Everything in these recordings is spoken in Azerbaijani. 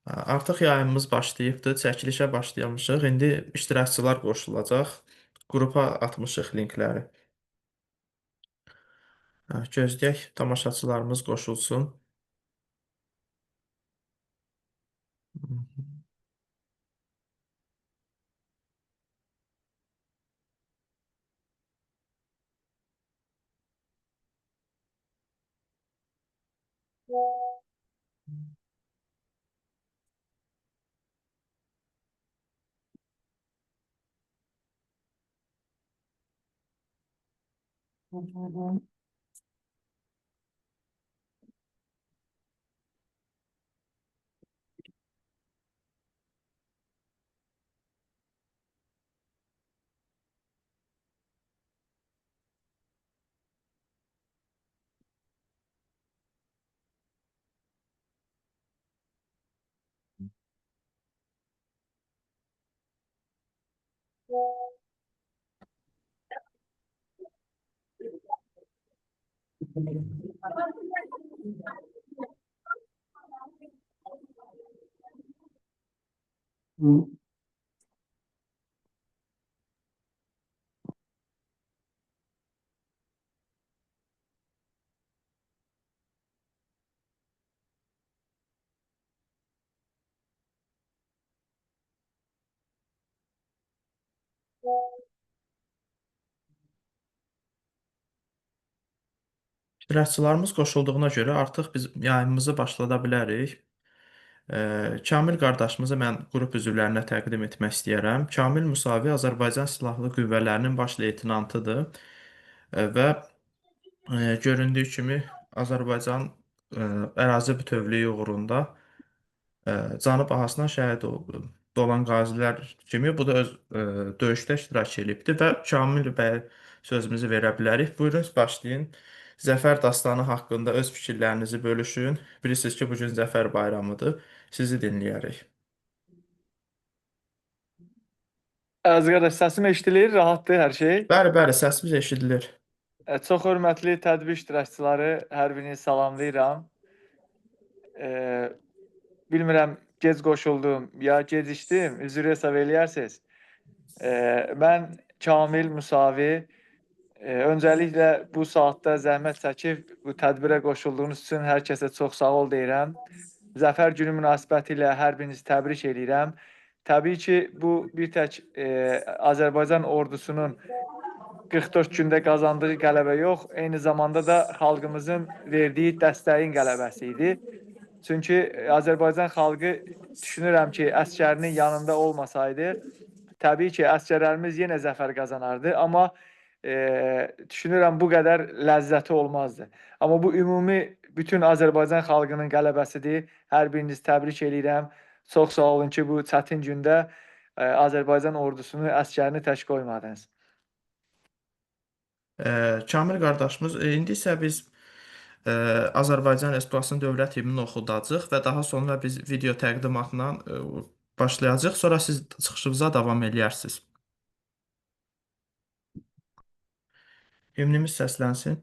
Artıq yayımımız başlayıbdır, çəkilişə başlayamışıq. İndi iştirakçılar qoşulacaq. Qrupa atmışıq linkləri. Gözləyək, tamaşaçılarımız qoşulsun. İştirakçılarımız qoşulduğuna görə artıq biz yayımımızı başlada bilərik. Kamil qardaşımızı mən qrup üzvlərinə təqdim etmək istəyərəm. Kamil Musavi Azərbaycan Silahlı Qüvvələrinin baş leytenantıdır və göründüyü kimi Azərbaycan ərazi bütövlüyü uğrunda canı bahasına şəhid oldu. Dolan qazilər kimi bu da öz döyüşdə iştirak edibdir və Kamil bəy sözümüzü verə bilərik. Buyurun başlayın. Zəfər dastanı haqqında öz fikirlərinizi bölüşün. Bilirsiniz ki, bu gün Zəfər bayramıdır. Sizi dinləyərik. Əziz qardaş, səsim eşidilir, rahatdır hər şey. Bəli, bəli, səsimiz eşidilir. Çox hörmətli tədbir iştirakçıları, hər birini salamlayıram. Bilmirəm, gec qoşuldum ya gecikdim, üzr hesab eləyərsiniz. Mən Kamil Musavi, öncəliklə bu saatda zəhmət çəkib bu tədbirə qoşulduğunuz üçün hər kəsə çox sağ ol deyirəm. Zəfər günü münasibətilə hər birinizi təbrik edirəm. Təbii ki, bu bir tək Azərbaycan ordusunun 44 gündə qazandığı qələbə yox, eyni zamanda da xalqımızın verdiyi dəstəyin qələbəsi idi. Çünki Azərbaycan xalqı düşünürəm ki, əsgərinin yanında olmasaydı, təbii ki, əsgərlərimiz yenə zəfər qazanardı, amma düşünürəm bu qədər ləzzəti olmazdı. Amma bu ümumi bütün Azərbaycan xalqının qələbəsidir. Hər birinizi təbrik edirəm. Çox sağ olun ki, bu çətin gündə Azərbaycan ordusunu, əsgərini tək qoymadınız. Kamil qardaşımız, indi isə biz Azərbaycan Respublikasının dövlət himnini oxudacağıq və daha sonra biz video təqdimatla başlayacağıq. Sonra siz çıxışınıza davam eləyərsiniz. Himnimiz səslənsin.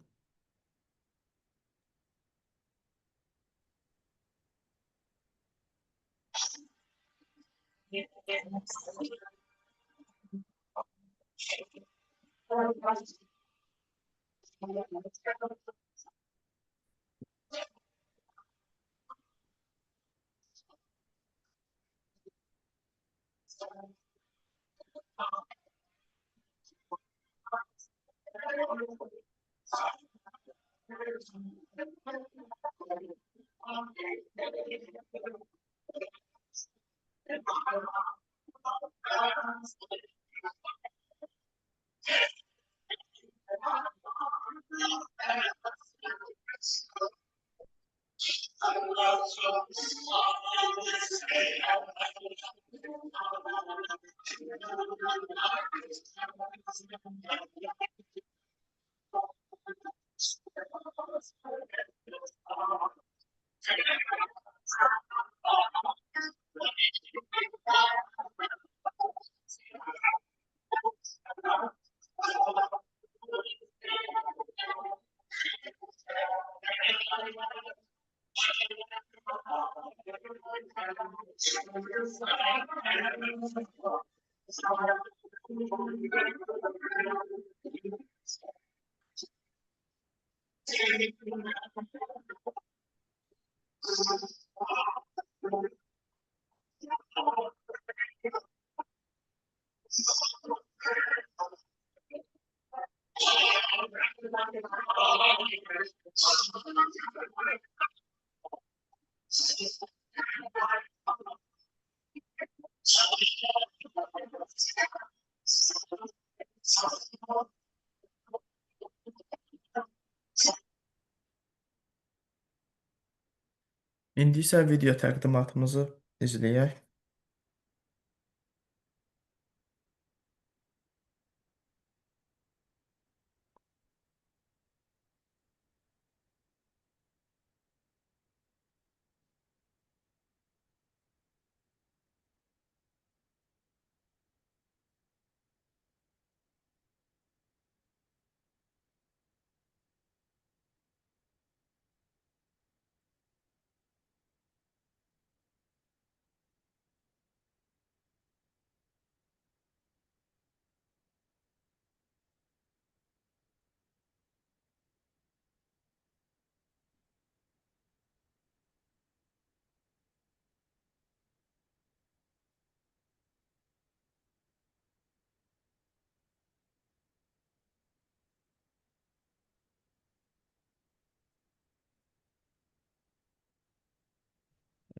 İndi isə video təqdimatımızı izləyək.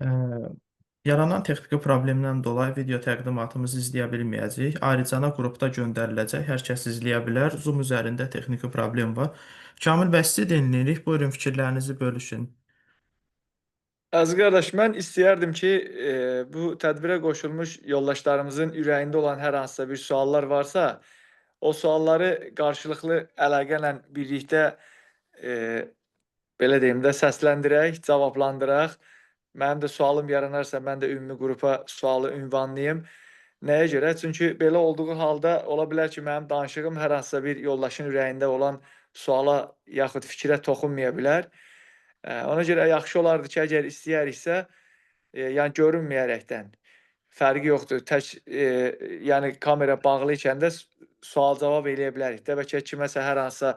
Ə, Yaranan texniki problemdən dolayı video təqdimatımızı izləyə bilməyəcəyik. Ayrıca qrupda göndəriləcək. Hər kəs izləyə bilər. Zoom üzərində texniki problem var. Kamil bəy, sizi dinləyirik. Buyurun, fikirlərinizi bölüşün. Əziz qardaş, mən istəyərdim ki, bu tədbirə qoşulmuş yoldaşlarımızın ürəyində olan hər hansısa bir suallar varsa, o sualları qarşılıqlı əlaqə ilə birlikdə e, belə deyim də səsləndirək, cavablandıraq. Mənim də sualım yaranarsa, mən də ümumi qrupa sualı ünvanlayım. Nəyə görə? Çünki belə olduğu halda ola bilər ki, mənim danışığım hər hansısa bir yoldaşın ürəyində olan suala yaxud fikrə toxunmaya bilər. Ona görə yaxşı olardı ki, əgər istəyəriksə, yəni görünməyərəkdən, fərqi yoxdur. Tək yəni kamera bağlı ikən də sual-cavab eləyə bilərik də. Bəlkə kiməsə hər hansısa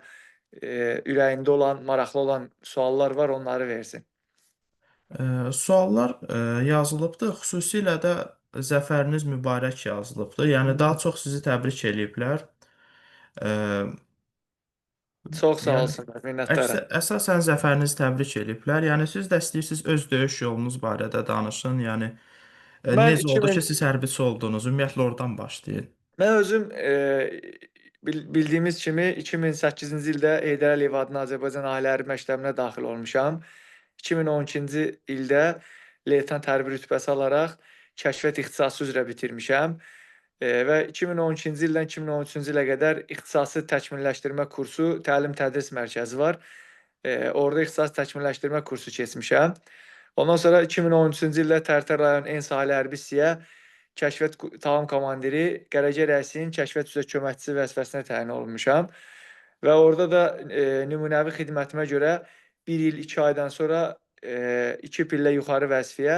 ürəyində olan, maraqlı olan suallar var, onları versin. Suallar yazılıbdır. Xüsusilə də zəfəriniz mübarək yazılıbdır. Yəni daha çox sizi təbrik eləyiblər. Ə, Çox sağ Yəni olsunlar, minnətdaram. əsasən zəfərinizi təbrik eləyiblər. Yəni siz də istəyirsiniz öz döyüş yolunuz barədə danışın. Yəni Mən necə oldu ki, 2000 siz hərbiçi oldunuz? Ümumiyyətlə oradan başlayın. Mən özüm bildiyimiz kimi 2008-ci ildə Heydər Əliyev adına Azərbaycan Ali Hərbi Məktəbinə daxil olmuşam. 2012-ci ildə leytenant hərbi rütbəsi alaraq kəşfiyyat ixtisası üzrə bitirmişəm. Və 2012-ci ildən 2013-cü ilə qədər ixtisası təkmilləşdirmə kursu, təlim-tədris mərkəzi var. Orada ixtisas təkmilləşdirmə kursu keçmişəm. Ondan sonra 2013-cü ildə Tərtər rayon En Sahəli Hərbi hissəyə kəşfiyyat talim komandiri, Qərəcə rəisinin kəşfiyyat üzrə köməkçisi vəzifəsinə təyin olunmuşam. Və orada da nümunəvi xidmətimə görə 1 il 2 aydan sonra 2 pillə yuxarı vəzifəyə,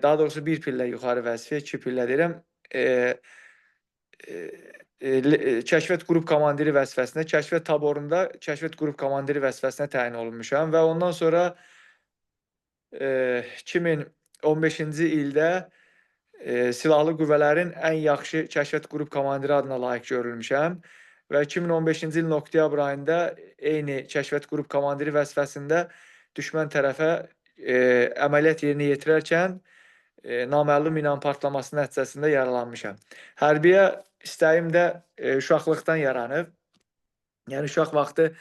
daha doğrusu 1 pillə yuxarı vəzifəyə, 2 pillə deyirəm, kəşfiyyat qrup komandiri vəzifəsinə, kəşfiyyat taborunda kəşfiyyat qrup komandiri vəzifəsinə təyin olunmuşam və ondan sonra 2015-ci ildə Silahlı Qüvvələrin ən yaxşı kəşfiyyat qrup komandiri adına layiq görülmüşəm və 2015-ci ilin oktyabr ayında eyni kəşfiyyat qrup komandiri vəzifəsində düşmən tərəfə əməliyyat yerinə yetirərkən naməlum minanın partlaması nəticəsində yaralanmışam. Hərbiyə istəyim də uşaqlıqdan yaranıb. Yəni uşaq vaxtı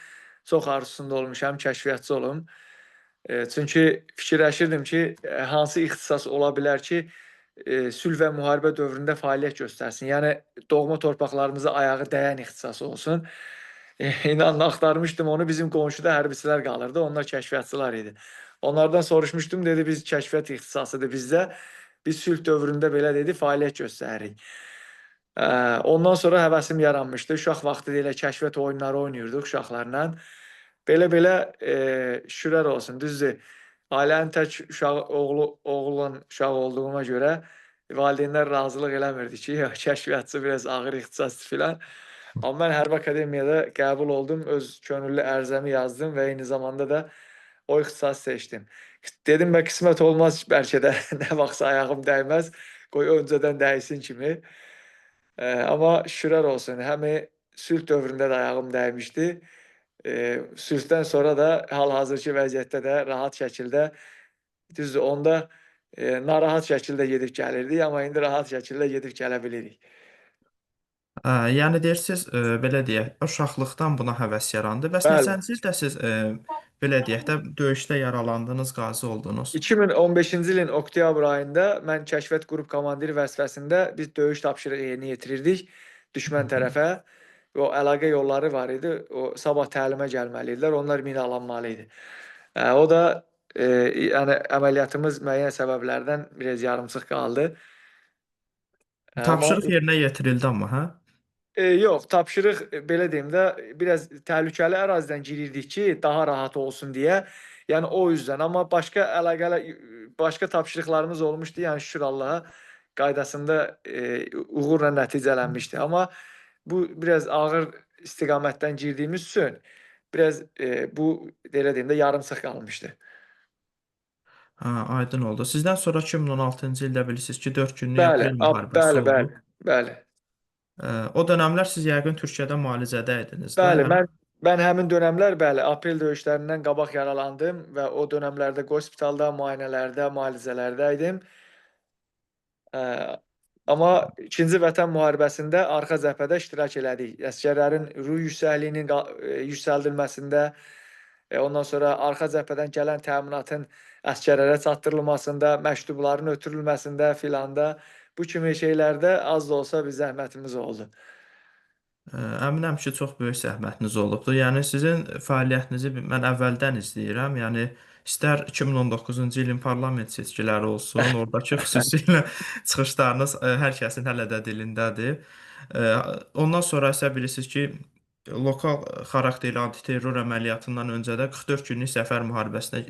çox arzusunda olmuşam, kəşfiyyatçı olum. Çünki fikirləşirdim ki, hansı ixtisas ola bilər ki, sülh və müharibə dövründə fəaliyyət göstərsin. Yəni doğma torpaqlarımıza ayağı dəyən ixtisas olsun. İnanın axtarmışdım onu, bizim qonşuda hərbiçilər qalırdı, onlar kəşfiyyatçılar idi. Onlardan soruşmuşdum, dedi biz kəşfiyyat ixtisasıdır bizdə. Biz sülh dövründə belə dedi, fəaliyyət göstəririk. Ondan sonra həvəsim yaranmışdı. Uşaq vaxtı elə kəşfiyyat oyunları oynayırdıq uşaqlarla. Belə-belə şükürlər olsun, düzdür. ailənin tək uşağı, oğlan uşağı olduğuma görə valideynlər razılıq eləmirdi ki, ya kəşfiyyatçı biraz ağır ixtisasdır filan. Amma mən hərbi akademiyada qəbul oldum, öz könüllü ərizəmi yazdım və eyni zamanda da o ixtisası seçdim. Dedim bə qismət olmaz bəlkə də nə vaxtsa ayağım dəyməz, qoy öncədən dəysin kimi. Amma şükürlər olsun, həm sülh dövründə də ayağım dəymişdi. Sülhdən sonra da hal-hazırki vəziyyətdə də rahat şəkildə, düzdür, onda narahat şəkildə gedib gəlirdik, amma indi rahat şəkildə gedib gələ bilirik. Yəni deyirsiniz, belə deyək, uşaqlıqdan buna həvəs yarandı. Bəs Bəli. neçənci ildə siz belə deyək də döyüşdə yaralandınız, qazi oldunuz? 2015-ci ilin oktyabr ayında mən kəşfiyyat qrup komandiri vəzifəsində biz döyüş tapşırığı yerinə yetirirdik düşmən tərəfə. O əlaqə yolları var idi. O sabah təlimə gəlməli idilər. Onlar minalanmalı idi. O da yəni əməliyyatımız müəyyən səbəblərdən biraz yarımçıq qaldı. Amma Tapşırıq yerinə yetirildi amma, hə? Yox, tapşırıq belə deyim də, biraz təhlükəli ərazidən girirdik ki, daha rahat olsun deyə. Yəni o üzdən. Amma başqa əlaqələ başqa tapşırıqlarımız olmuşdu. Yəni şükür Allaha qaydasında uğurla nəticələnmişdi. Amma bu biraz ağır istiqamətdən girdiyimiz üçün biraz bu belə deyim də yarımçıq qalmışdı. Hə, aydın oldu. Sizdən sonra 2016-cı ildə bilirsiniz ki, 4 günlük Bəli, aprel müharibəsi bəli, oldu. bəli, bəli. O dönəmlər siz yəqin Türkiyədə müalicədə idiniz də, Bəli, yəni. mən həmin dönəmlər, bəli, aprel döyüşlərindən qabaq yaralandım və o dönəmlərdə hospitalda, müayinələrdə, müalicələrdə idim. Eee, amma İkinci Vətən müharibəsində arxa cəbhədə iştirak elədik. Əsgərlərin ruh yüksəkliyinin yüksəldilməsində, ondan sonra arxa cəbhədən gələn təminatın əsgərlərə çatdırılmasında, məktubların ötürülməsində filanda bu kimi şeylərdə az da olsa bir zəhmətimiz oldu. Əminəm ki, çox böyük zəhmətiniz olubdur. Yəni sizin fəaliyyətinizi mən əvvəldən izləyirəm. Yəni istər 2019-cu ilin parlament seçkiləri olsun, oradakı xüsusilə çıxışlarınız hər kəsin hələ də dilindədir. E, Ondan sonra isə bilirsiniz ki, lokal xarakterli antiterror əməliyyatından öncə də 44 günlük Səfər müharibəsinə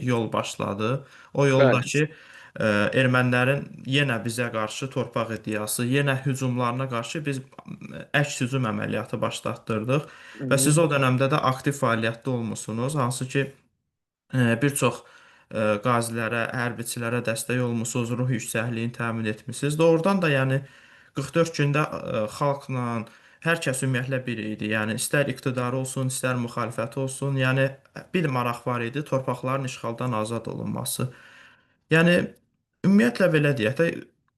yol başladı. O yolda Bəli. ki, ermənilərin yenə bizə qarşı torpaq iddiası, yenə hücumlarına qarşı biz əks hücum əməliyyatı başlatdırdıq Hı və -hı. siz o dövrdə də aktiv fəaliyyətdə olmusunuz, hansı ki bir çox qazilərə, hərbiçilərə dəstək olmusunuz, ruh yüksəkliyini təmin etmisiniz. Doğrudan da yəni 44 gündə xalqla hər kəs ümumiyyətlə bir idi. Yəni istər iqtidarı olsun, istər müxalifəti olsun, yəni bir maraq var idi, torpaqların işğaldan azad olunması. Yəni ümumiyyətlə belə deyək də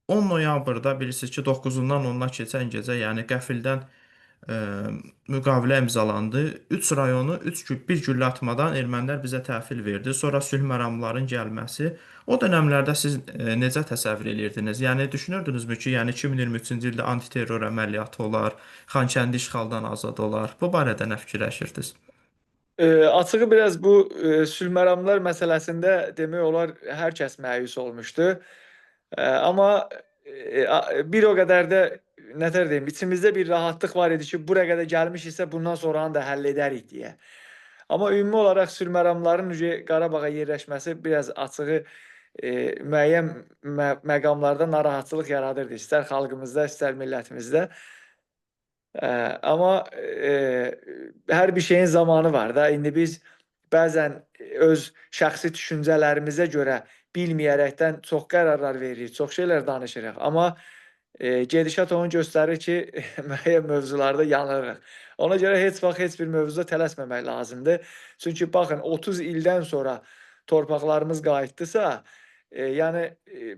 10 noyabrda bilirsiniz ki, 9-undan 10-na keçən gecə, yəni qəfildən e, müqavilə imzalandı. 3 rayonu 3 gün bir güllə atmadan ermənilər bizə təhvil verdi. Sonra sülh məramlarının gəlməsi. O dövrlərdə siz necə təsəvvür edirdiniz? Yəni düşünürdünüzmü ki, yəni 2023-cü ildə antiterror əməliyyatı olar, Xankəndi işğaldan azad olar? Bu barədə nə fikirləşirdiniz? Açığı biraz bu sülh məramlar məsələsində demək olar hər kəs məyus olmuşdu. Amma bir o qədər də nətər deyim, içimizdə bir rahatlıq var idi ki, bura qədər gəlmişiksə bundan sonranı da həll edərik deyə. Amma ümumi olaraq sülh məramlarının Qarabağa yerləşməsi biraz açığı müəyyən məqamlarda narahatçılıq yaradırdı. İstər xalqımızda, istər millətimizdə. Amma hər bir şeyin zamanı var da. İndi biz bəzən öz şəxsi düşüncələrimizə görə bilməyərəkdən çox qərarlar veririk, çox şeylər danışırıq. Amma gedişat onu göstərir ki, müəyyən mövzularda yanırıq. Ona görə heç vaxt heç bir mövzuda tələsməmək lazımdır. Çünki baxın, 30 ildən sonra torpaqlarımız qayıtdısa, yəni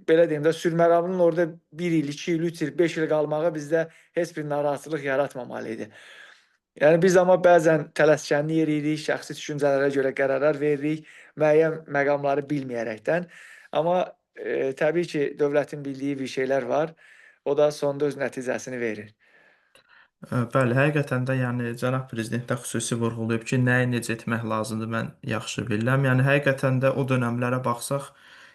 belə deyim də, sülh məramının orada 1 il, 2 il, 3 il, 5 il qalmağı bizdə heç bir narahatçılıq yaratmamalı idi. Yəni biz amma bəzən tələskənlik eləyirik, şəxsi düşüncələrə görə qərarlar veririk, müəyyən məqamları bilməyərəkdən. Amma təbii ki, dövlətin bildiyi bir şeylər var. O da sonda öz nəticəsini verir. Bəli, həqiqətən də yəni cənab prezident də xüsusi vurğulayıb ki, nəyi necə etmək lazımdır, mən yaxşı bilirəm. Yəni həqiqətən də o dönəmlərə baxsaq,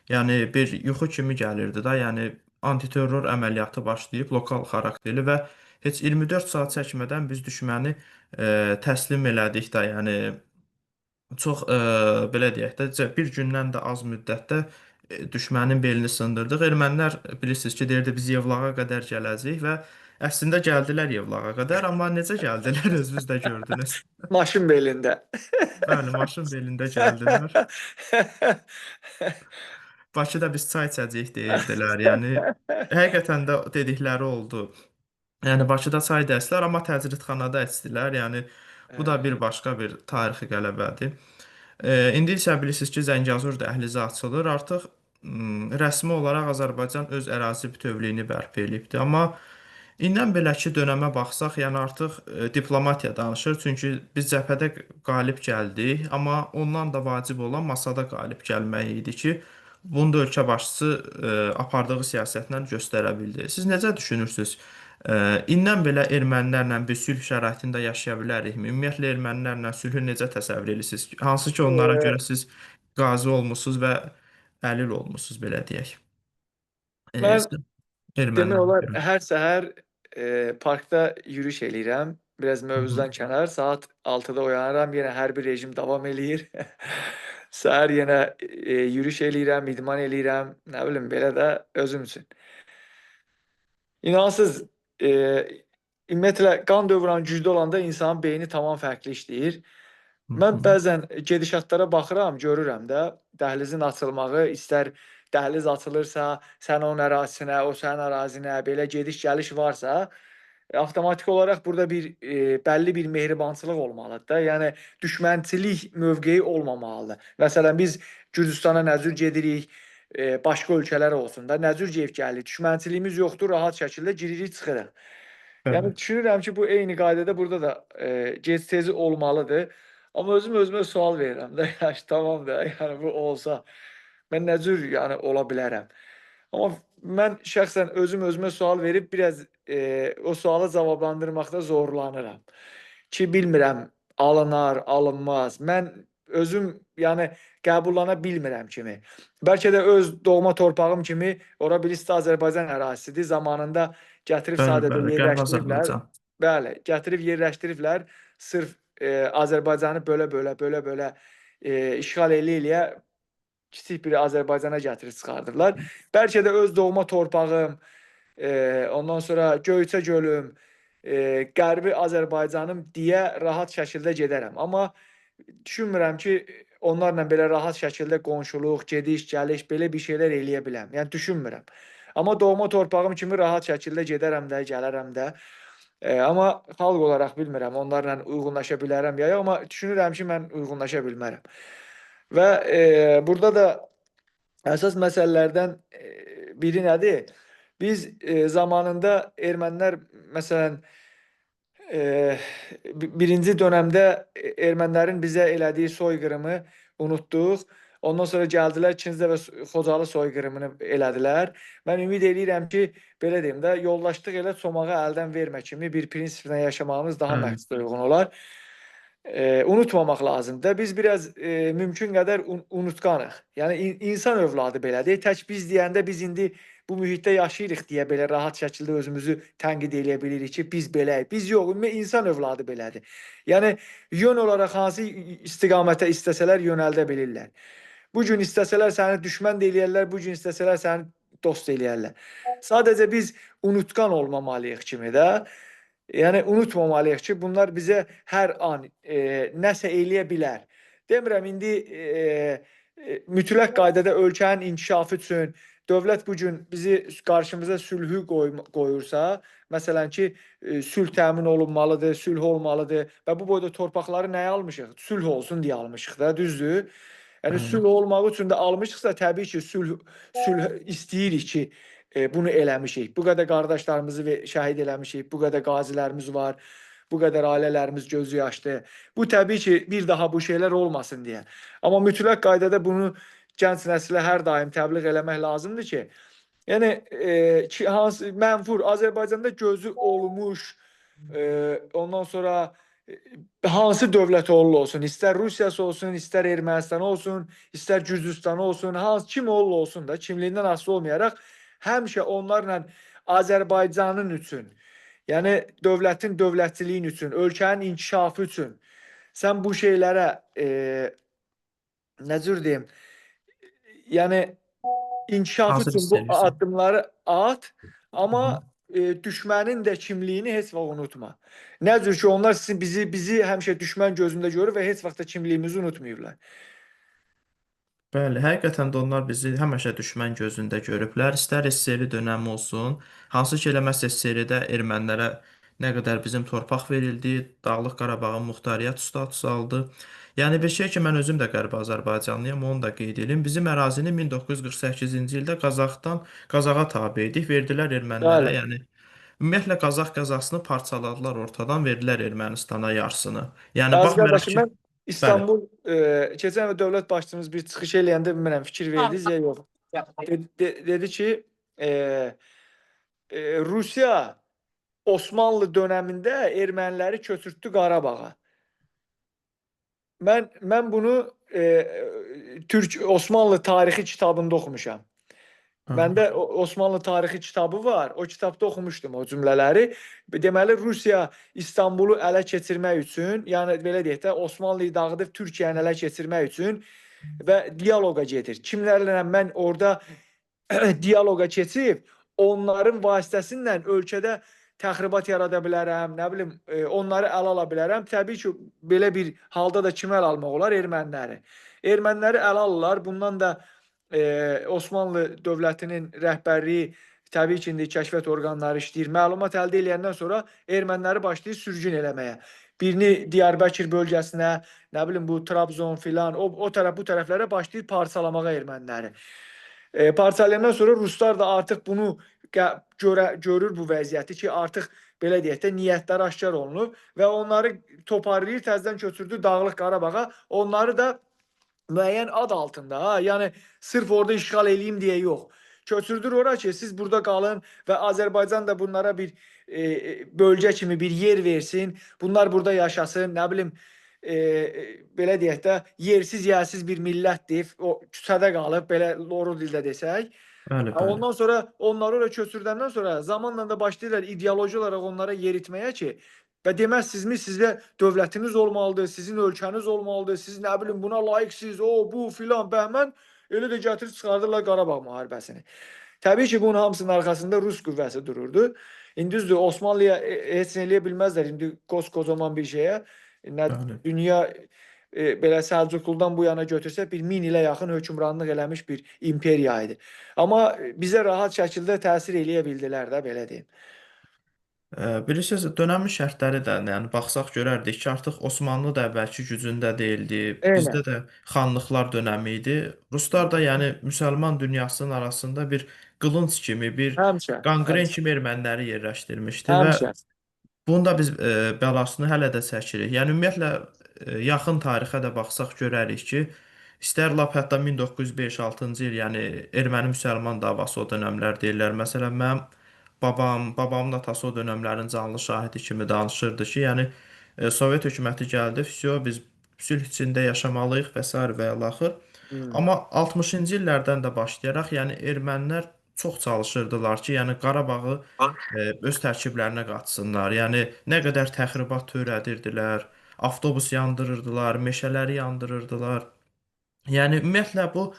yəni bir yuxu kimi gəlirdi da, yəni antiterror əməliyyatı başlayıb lokal xarakterli və heç 24 saat çəkmədən biz düşməni təslim elədik də, yəni çox belə deyək də, bir gündən də az müddətdə düşmənin belini sındırdıq. Ermənilər bilirsiniz ki, deyirdi biz Yevlağa qədər gələcəyik və əslində gəldilər Yevlağa qədər, amma necə gəldilər özünüz də gördünüz. Maşın belində. Bəli, maşın belində gəldilər. Bakıda biz çay içəcəyik deyirdilər. Yəni həqiqətən də dedikləri oldu. Yəni Bakıda çay dəslər, amma təcridxanada içdilər. Yəni bu da bir başqa bir tarixi qələbədir. İndi isə bilirsiniz ki, Zəngəzur dəhlizi açılır. Artıq rəsmi olaraq Azərbaycan öz ərazi bütövlüyünü bərpa eləyibdir. Amma İndən beləki dönəmə baxsaq, yəni artıq diplomatiya danışır. Çünki biz cəbhədə qalib gəldik, amma ondan da vacib olan masada qalib gəlmək idi ki, bunu da ölkə başçısı apardığı siyasətlə göstərə bildi. Siz necə düşünürsünüz? İndən belə ermənilərlə bir sülh şəraitində yaşaya bilərikmi? Ümumiyyətlə ermənilərlə sülhü necə təsəvvür edirsiniz? Hansı ki onlara görə siz qazi olmusunuz və əlil olmusunuz belə deyək. Mən demək Ermənilərə olar görə. hər səhər parkda yürüyüş eləyirəm. Biraz Hı hı. mövzudan kənar. Saat 6-da oyanıram, yenə hərbi rejim davam eləyir. Səhər yenə yürüyüş eləyirəm, idman eləyirəm. Nə bilim, belə də özüm üçün. İnanırsız, ümumiyyətlə qan dövranı güclü olanda insanın beyni tamam fərqli işləyir. Hı Mən hı. bəzən gedişatlara baxıram, görürəm də dəhlizin açılmağı, istər dəhliz açılırsa, sən onun ərazisinə, o sənin ərazinə, belə gediş-gəliş varsa, avtomatik olaraq burada bir bəlli bir mehribançılıq olmalıdır da. Yəni düşmənçilik mövqeyi olmamalıdır. Məsələn, biz Gürcüstana nə cür gedirik, başqa ölkələr olsun da, nə cür gedib gəlirik. Düşmənçiliyimiz yoxdur, rahat şəkildə giririk, çıxırıq. Yəni Bəli. düşünürəm ki, bu eyni qaydada burada da gec-tezi olmalıdır. Amma özümə sual verirəm də, yaş tamam da, yəni bu olsa mən nə cür yəni ola bilərəm? Amma mən şəxsən özümə sual verib biraz o sualı cavablandırmaqda zorlanıram. Ki bilmirəm alınar, alınmaz. Mən özüm yəni qəbullana bilmirəm kimi. Bəlkə də öz doğma torpağım kimi ora bilirsiz Azərbaycan ərazisidir. Zamanında gətirib Bəli, sadəcə bəli, Qərb yerləşdiriblər. Azərbaycan. Bəli, gətirib yerləşdiriblər. Sırf Azərbaycanı belə işğal eləyə-eləyə kiçik bir Azərbaycana gətirib çıxardıblar. Bəlkə də öz doğma torpağım, ondan sonra Göyçə gölüm, Qərbi Azərbaycanım deyə rahat şəkildə gedərəm. Amma düşünmürəm ki, onlarla belə rahat şəkildə qonşuluq, gediş-gəliş, belə bir şeylər eləyə biləm. Yəni düşünmürəm. Amma doğma torpağım kimi rahat şəkildə gedərəm də, gələrəm də. Amma xalq olaraq bilmirəm, onlarla uyğunlaşa bilərəm ya yox, amma düşünürəm ki, mən uyğunlaşa bilmərəm. Və burada da əsas məsələlərdən biri nədir? Biz zamanında ermənilər məsələn birinci dönəmdə ermənilərin bizə elədiyi soyqırımı unutduq. Ondan sonra gəldilər ikinci dəfə Xocalı soyqırımını elədilər. Mən ümid eləyirəm ki, belə deyim də, yoldaşlıq elə çomağı əldən vermə kimi bir prinsiplə yaşamağımız daha Bəli. məqsədə uyğun olar. Unutmamaq lazımdır. Biz biraz mümkün qədər unutqanıq. Yəni insan övladı belədir. Tək biz deyəndə biz indi bu mühitdə yaşayırıq deyə belə rahat şəkildə özümüzü tənqid eləyə bilirik ki, biz beləyik. Biz yox, ümumiyyətlə insan övladı belədir. Yəni yön olaraq hansı istiqamətə istəsələr yönəldə bilirlər. Bu gün istəsələr səni düşmən də eləyərlər, bu gün istəsələr səni dost eləyərlər. Sadəcə biz unutqan olmamalıyıq kimi də. Yəni unutmamalıyıq ki, bunlar bizə hər an nəsə eləyə bilər. Demirəm indi mütləq qaydada ölkənin inkişafı üçün dövlət bu gün bizi qarşımıza sülhü qoyursa, məsələn ki, sülh təmin olunmalıdır, sülh olmalıdır və bu boyda torpaqları nəyə almışıq? Sülh olsun deyə almışıq da, düzdür? Yəni Bəli. sülh olmağı üçün də almışıqsa təbii ki, sülh istəyirik ki, bunu eləmişik. Bu qədər qardaşlarımızı şəhid eləmişik, bu qədər qazilərimiz var, bu qədər ailələrimiz gözü yaşlı. Bu təbii ki, bir daha bu şeylər olmasın deyə. Amma mütləq qaydada bunu gənc nəslə hər daim təbliğ eləmək lazımdır ki, yəni ki, hansı mənfur Azərbaycanda gözü olmuş, ondan sonra hansı dövlət olsun, istər Rusiyası olsun, istər Ermənistan olsun, istər Gürcüstan olsun, kim olsun da, kimliyindən asılı olmayaraq həmişə onlarla Azərbaycanın üçün, yəni dövlətin dövlətçiliyin üçün, ölkənin inkişafı üçün sən bu şeylərə nə cür deyim, yəni inkişaf Hazır üçün hiss bu edirsən. addımları at, Hı hı. amma düşmənin də kimliyini heç vaxt unutma. Nə cür ki, onlar bizi həmişə düşmən gözündə görür və heç vaxt da kimliyimizi unutmayıblar. Bəli, həqiqətən də onlar bizi həmişə düşmən gözündə görüblər. İstər SSRİ dönəmi olsun, hansı ki eləməz SSRİ-də ermənilərə nə qədər bizim torpaq verildi, Dağlıq Qarabağın muxtariyyət statusu aldı. Yəni bir şey ki, mən özüm də Qərbi Azərbaycanlıyam, onu da qeyd edim. Bizim ərazini 1948-ci ildə Qazaxa tabe idik, verdilər ermənilərə. Bəli. Yəni ümumiyyətlə Qazax qəzasını parçaladılar ortadan, verdilər Ermənistana yarısını. Yəni Qazi baxmayaraq qardaşım, ki, mən bəli. İstanbul keçən və dövlət başçımız bir çıxış eləyəndə bilmirəm fikir verdiniz ya yox. Dedi ki, e, Rusiya Osmanlı dönəmində erməniləri köçürtdü Qarabağa. Mən bunu Türk Osmanlı tarixi kitabında oxumuşam. Aha, Məndə Osmanlı tarixi kitabı var. O kitabda oxumuşdum o cümlələri. Deməli Rusiya İstanbulu ələ keçirmək üçün, yəni belə deyək də Osmanlıyı dağıdıb Türkiyəni ələ keçirmək üçün və dialoqa gedir. Kimlərlə mən orada dialoqa keçib onların vasitəsilə ölkədə təxribat yarada bilərəm, nə bilim, onları ələ ala bilərəm. Təbii ki, belə bir halda da kimə əl almaq olar? Erməniləri. Erməniləri ələ alırlar. Bundan da Osmanlı dövlətinin rəhbərliyi təbii ki, indi kəşfiyyat orqanları işləyir. Məlumat əldə edəndən sonra erməniləri başlayır sürgün eləməyə. Birini Diyarbəkir bölgəsinə, nə bilim bu Trabzon filan, o tərəf bu tərəflərə başlayır parçalamağa erməniləri. Parçalayandan sonra ruslar da artıq bunu görür bu vəziyyəti ki, artıq belə deyək də niyyətləri aşkar olunub və onları toparlayır, təzədən köçürdü Dağlıq Qarabağa. Onları da müəyyən ad altında, ha, yəni sırf orada işğal eləyim deyə yox. Köçürdür ora ki, siz burada qalın və Azərbaycan da bunlara bir bölgə kimi bir yer versin. Bunlar burada yaşasın, nə bilim, belə deyək də yersiz, yersiz bir millətdir. O küçədə qalıb, belə loru dildə desək. bəli, bəli. Ondan sonra onları oraya köçürdəndən sonra zamanla da başlayırlar ideoloji olaraq onlara yeritməyə ki, və deməzsizmi sizdə dövlətiniz olmalıdır, sizin ölkəniz olmalıdır, siz nə bilim buna layiqsiniz, o, bu filan, bəhmən, elə də gətirib çıxardırlar Qarabağ müharibəsini. Təbii ki, bunun hamısının arxasında Rus qüvvəsi dururdu. İndi düzdür, Osmanlıya heç nə eləyə bilməzlər indi koskocaman bir şeyə. Nə Bəli. dünya belə Səlcuqludan bu yana götürsək bir 1000 ilə yaxın hökmranlıq eləmiş bir imperiya idi. Amma bizə rahat şəkildə təsir eləyə bildilər də, belə deyim. Bilirsiniz, dönəmin şərtləri də, yəni baxsaq görərdik ki, artıq Osmanlı da əvvəlki gücündə deyildi. Bizdə Eynən, də xanlıqlar dönəmi idi. Ruslar da yəni müsəlman dünyasının arasında bir qılınc kimi, bir həmişə, qanqren həmişə, kimi erməniləri yerləşdirmişdi və həmişə. bunun da biz bəlasını hələ də çəkirik. Yəni ümumiyyətlə yaxın tarixə də baxsaq görərik ki, istər lap hətta 1905-6-cı il, yəni erməni-müsəlman davası o dönəmlər deyirlər. Məsələn, mənim babamın atası o dönəmlərin canlı şahidi kimi danışırdı ki, yəni Sovet hökuməti gəldi, vsyo biz sülh içində yaşamalıyıq və sair və ilaxır. Hmm. Amma 60-cı illərdən də başlayaraq, yəni ermənilər çox çalışırdılar ki, yəni Qarabağı öz tərkiblərinə qatsınlar. Yəni nə qədər təxribat törədirdilər, avtobus yandırırdılar, meşələri yandırırdılar. Yəni ümumiyyətlə bu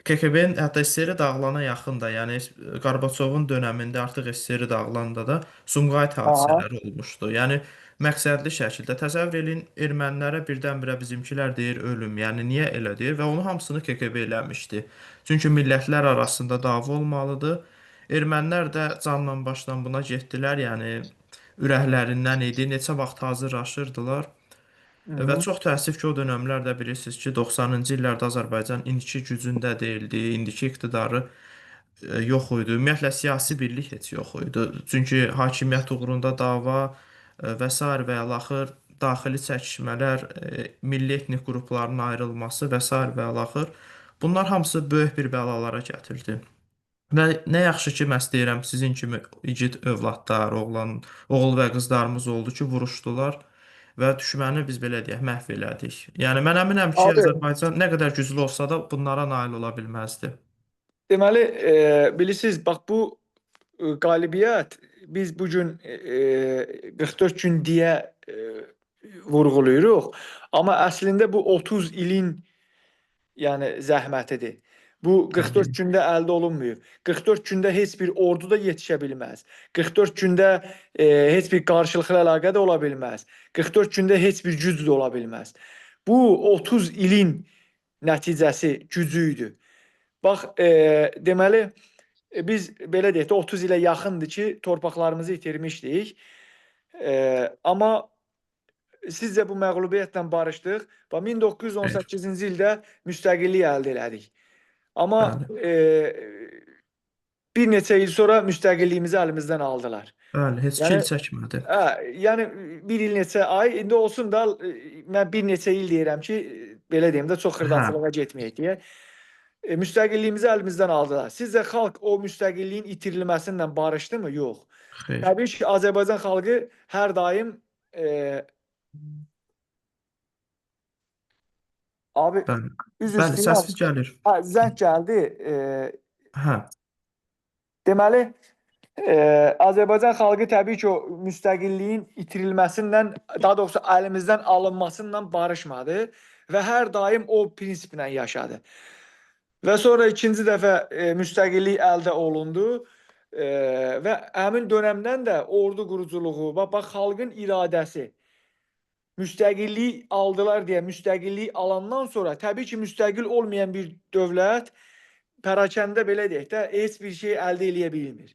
KGB-nin hətta SSRİ dağılana yaxın da, yəni Qarbaçovun dönəmində artıq SSRİ dağılanda da Sumqayıt Aha. hadisələri olmuşdu. Yəni məqsədli şəkildə təsəvvür eləyin, ermənilərə birdən-birə bizimkilər deyir ölüm. Yəni niyə elə deyir və onun hamısını KGB eləmişdi. Çünki millətlər arasında dava olmalıdır. Ermənilər də canla başla buna getdilər. Yəni ürəklərindən idi. Neçə vaxt hazırlaşırdılar. Hı Və -hı. çox təəssüf ki, o dönəmlərdə bilirsiniz ki, 90-cı illərdə Azərbaycan indiki gücündə deyildi, indiki iqtidarı yox idi. Ümumiyyətlə siyasi birlik heç yox idi. Çünki hakimiyyət uğrunda dava və sair və ilaxır daxili çəkişmələr, milli etnik qrupların ayrılması və sair və ilaxır bunlar hamısı böyük bir bəlalara gətirdi. Və nə yaxşı ki, məhz deyirəm, sizin kimi igid övladlar, oğul və qızlarımız oldu ki, vuruşdular və düşməni biz belə deyək, məhv elədik. Yəni mən əminəm ki, Abi, Azərbaycan nə qədər güclü olsa da bunlara nail ola bilməzdi. deməli, bilirsiniz, bax bu qalibiyyət biz bu gün 44 gün deyə vurğulayırıq. Amma əslində bu 30 ilin yəni zəhmətidir. Bu 44 Təbii. gündə əldə olunmuyor. 44 gündə heç bir ordu da yetişə bilməz. 44 gündə heç bir qarşılıqlı əlaqə də ola bilməz. 44 gündə heç bir güc də ola bilməz. Bu 30 ilin nəticəsi, gücü idi. Bax, deməli, biz belə deyək də 30 ilə yaxındır ki, torpaqlarımızı itirmişdik. Amma sizcə bu məğlubiyyətlə barışdıq və Xeyr. 1918-ci ildə müstəqillik əldə elədik. Amma Bəli. bir neçə il sonra müstəqilliyimizi əlimizdən aldılar. Bəli, heç 2 Yəni il çəkmədi. hə, yəni bir il neçə ay, indi olsun da mən bir neçə il deyirəm ki, belə deyim də çox Hə, xırdancılığa getməyək deyə. Müstəqilliyimizi əlimizdən aldılar. Sizcə xalq o müstəqilliyin itirilməsindən barışdımı? Yox. xeyr. Təbii ki, Azərbaycan xalqı hər daim abi Bəli. üzr Bəli, istəyirəm. səssiz gəlir. Hə, zəng gəldi. Hə, Deməli, Azərbaycan xalqı təbii ki, o müstəqilliyin itirilməsindən, daha doğrusu əlimizdən alınmasından barışmadı və hər daim o prinsiplə yaşadı. Və sonra ikinci dəfə müstəqillik əldə olundu və həmin dönəmdən də ordu quruculuğu və bax xalqın iradəsi müstəqillik aldılar deyə müstəqillik alandan sonra təbii ki, müstəqil olmayan bir dövlət pərakəndə belə deyək də heç bir şey əldə eləyə bilmir.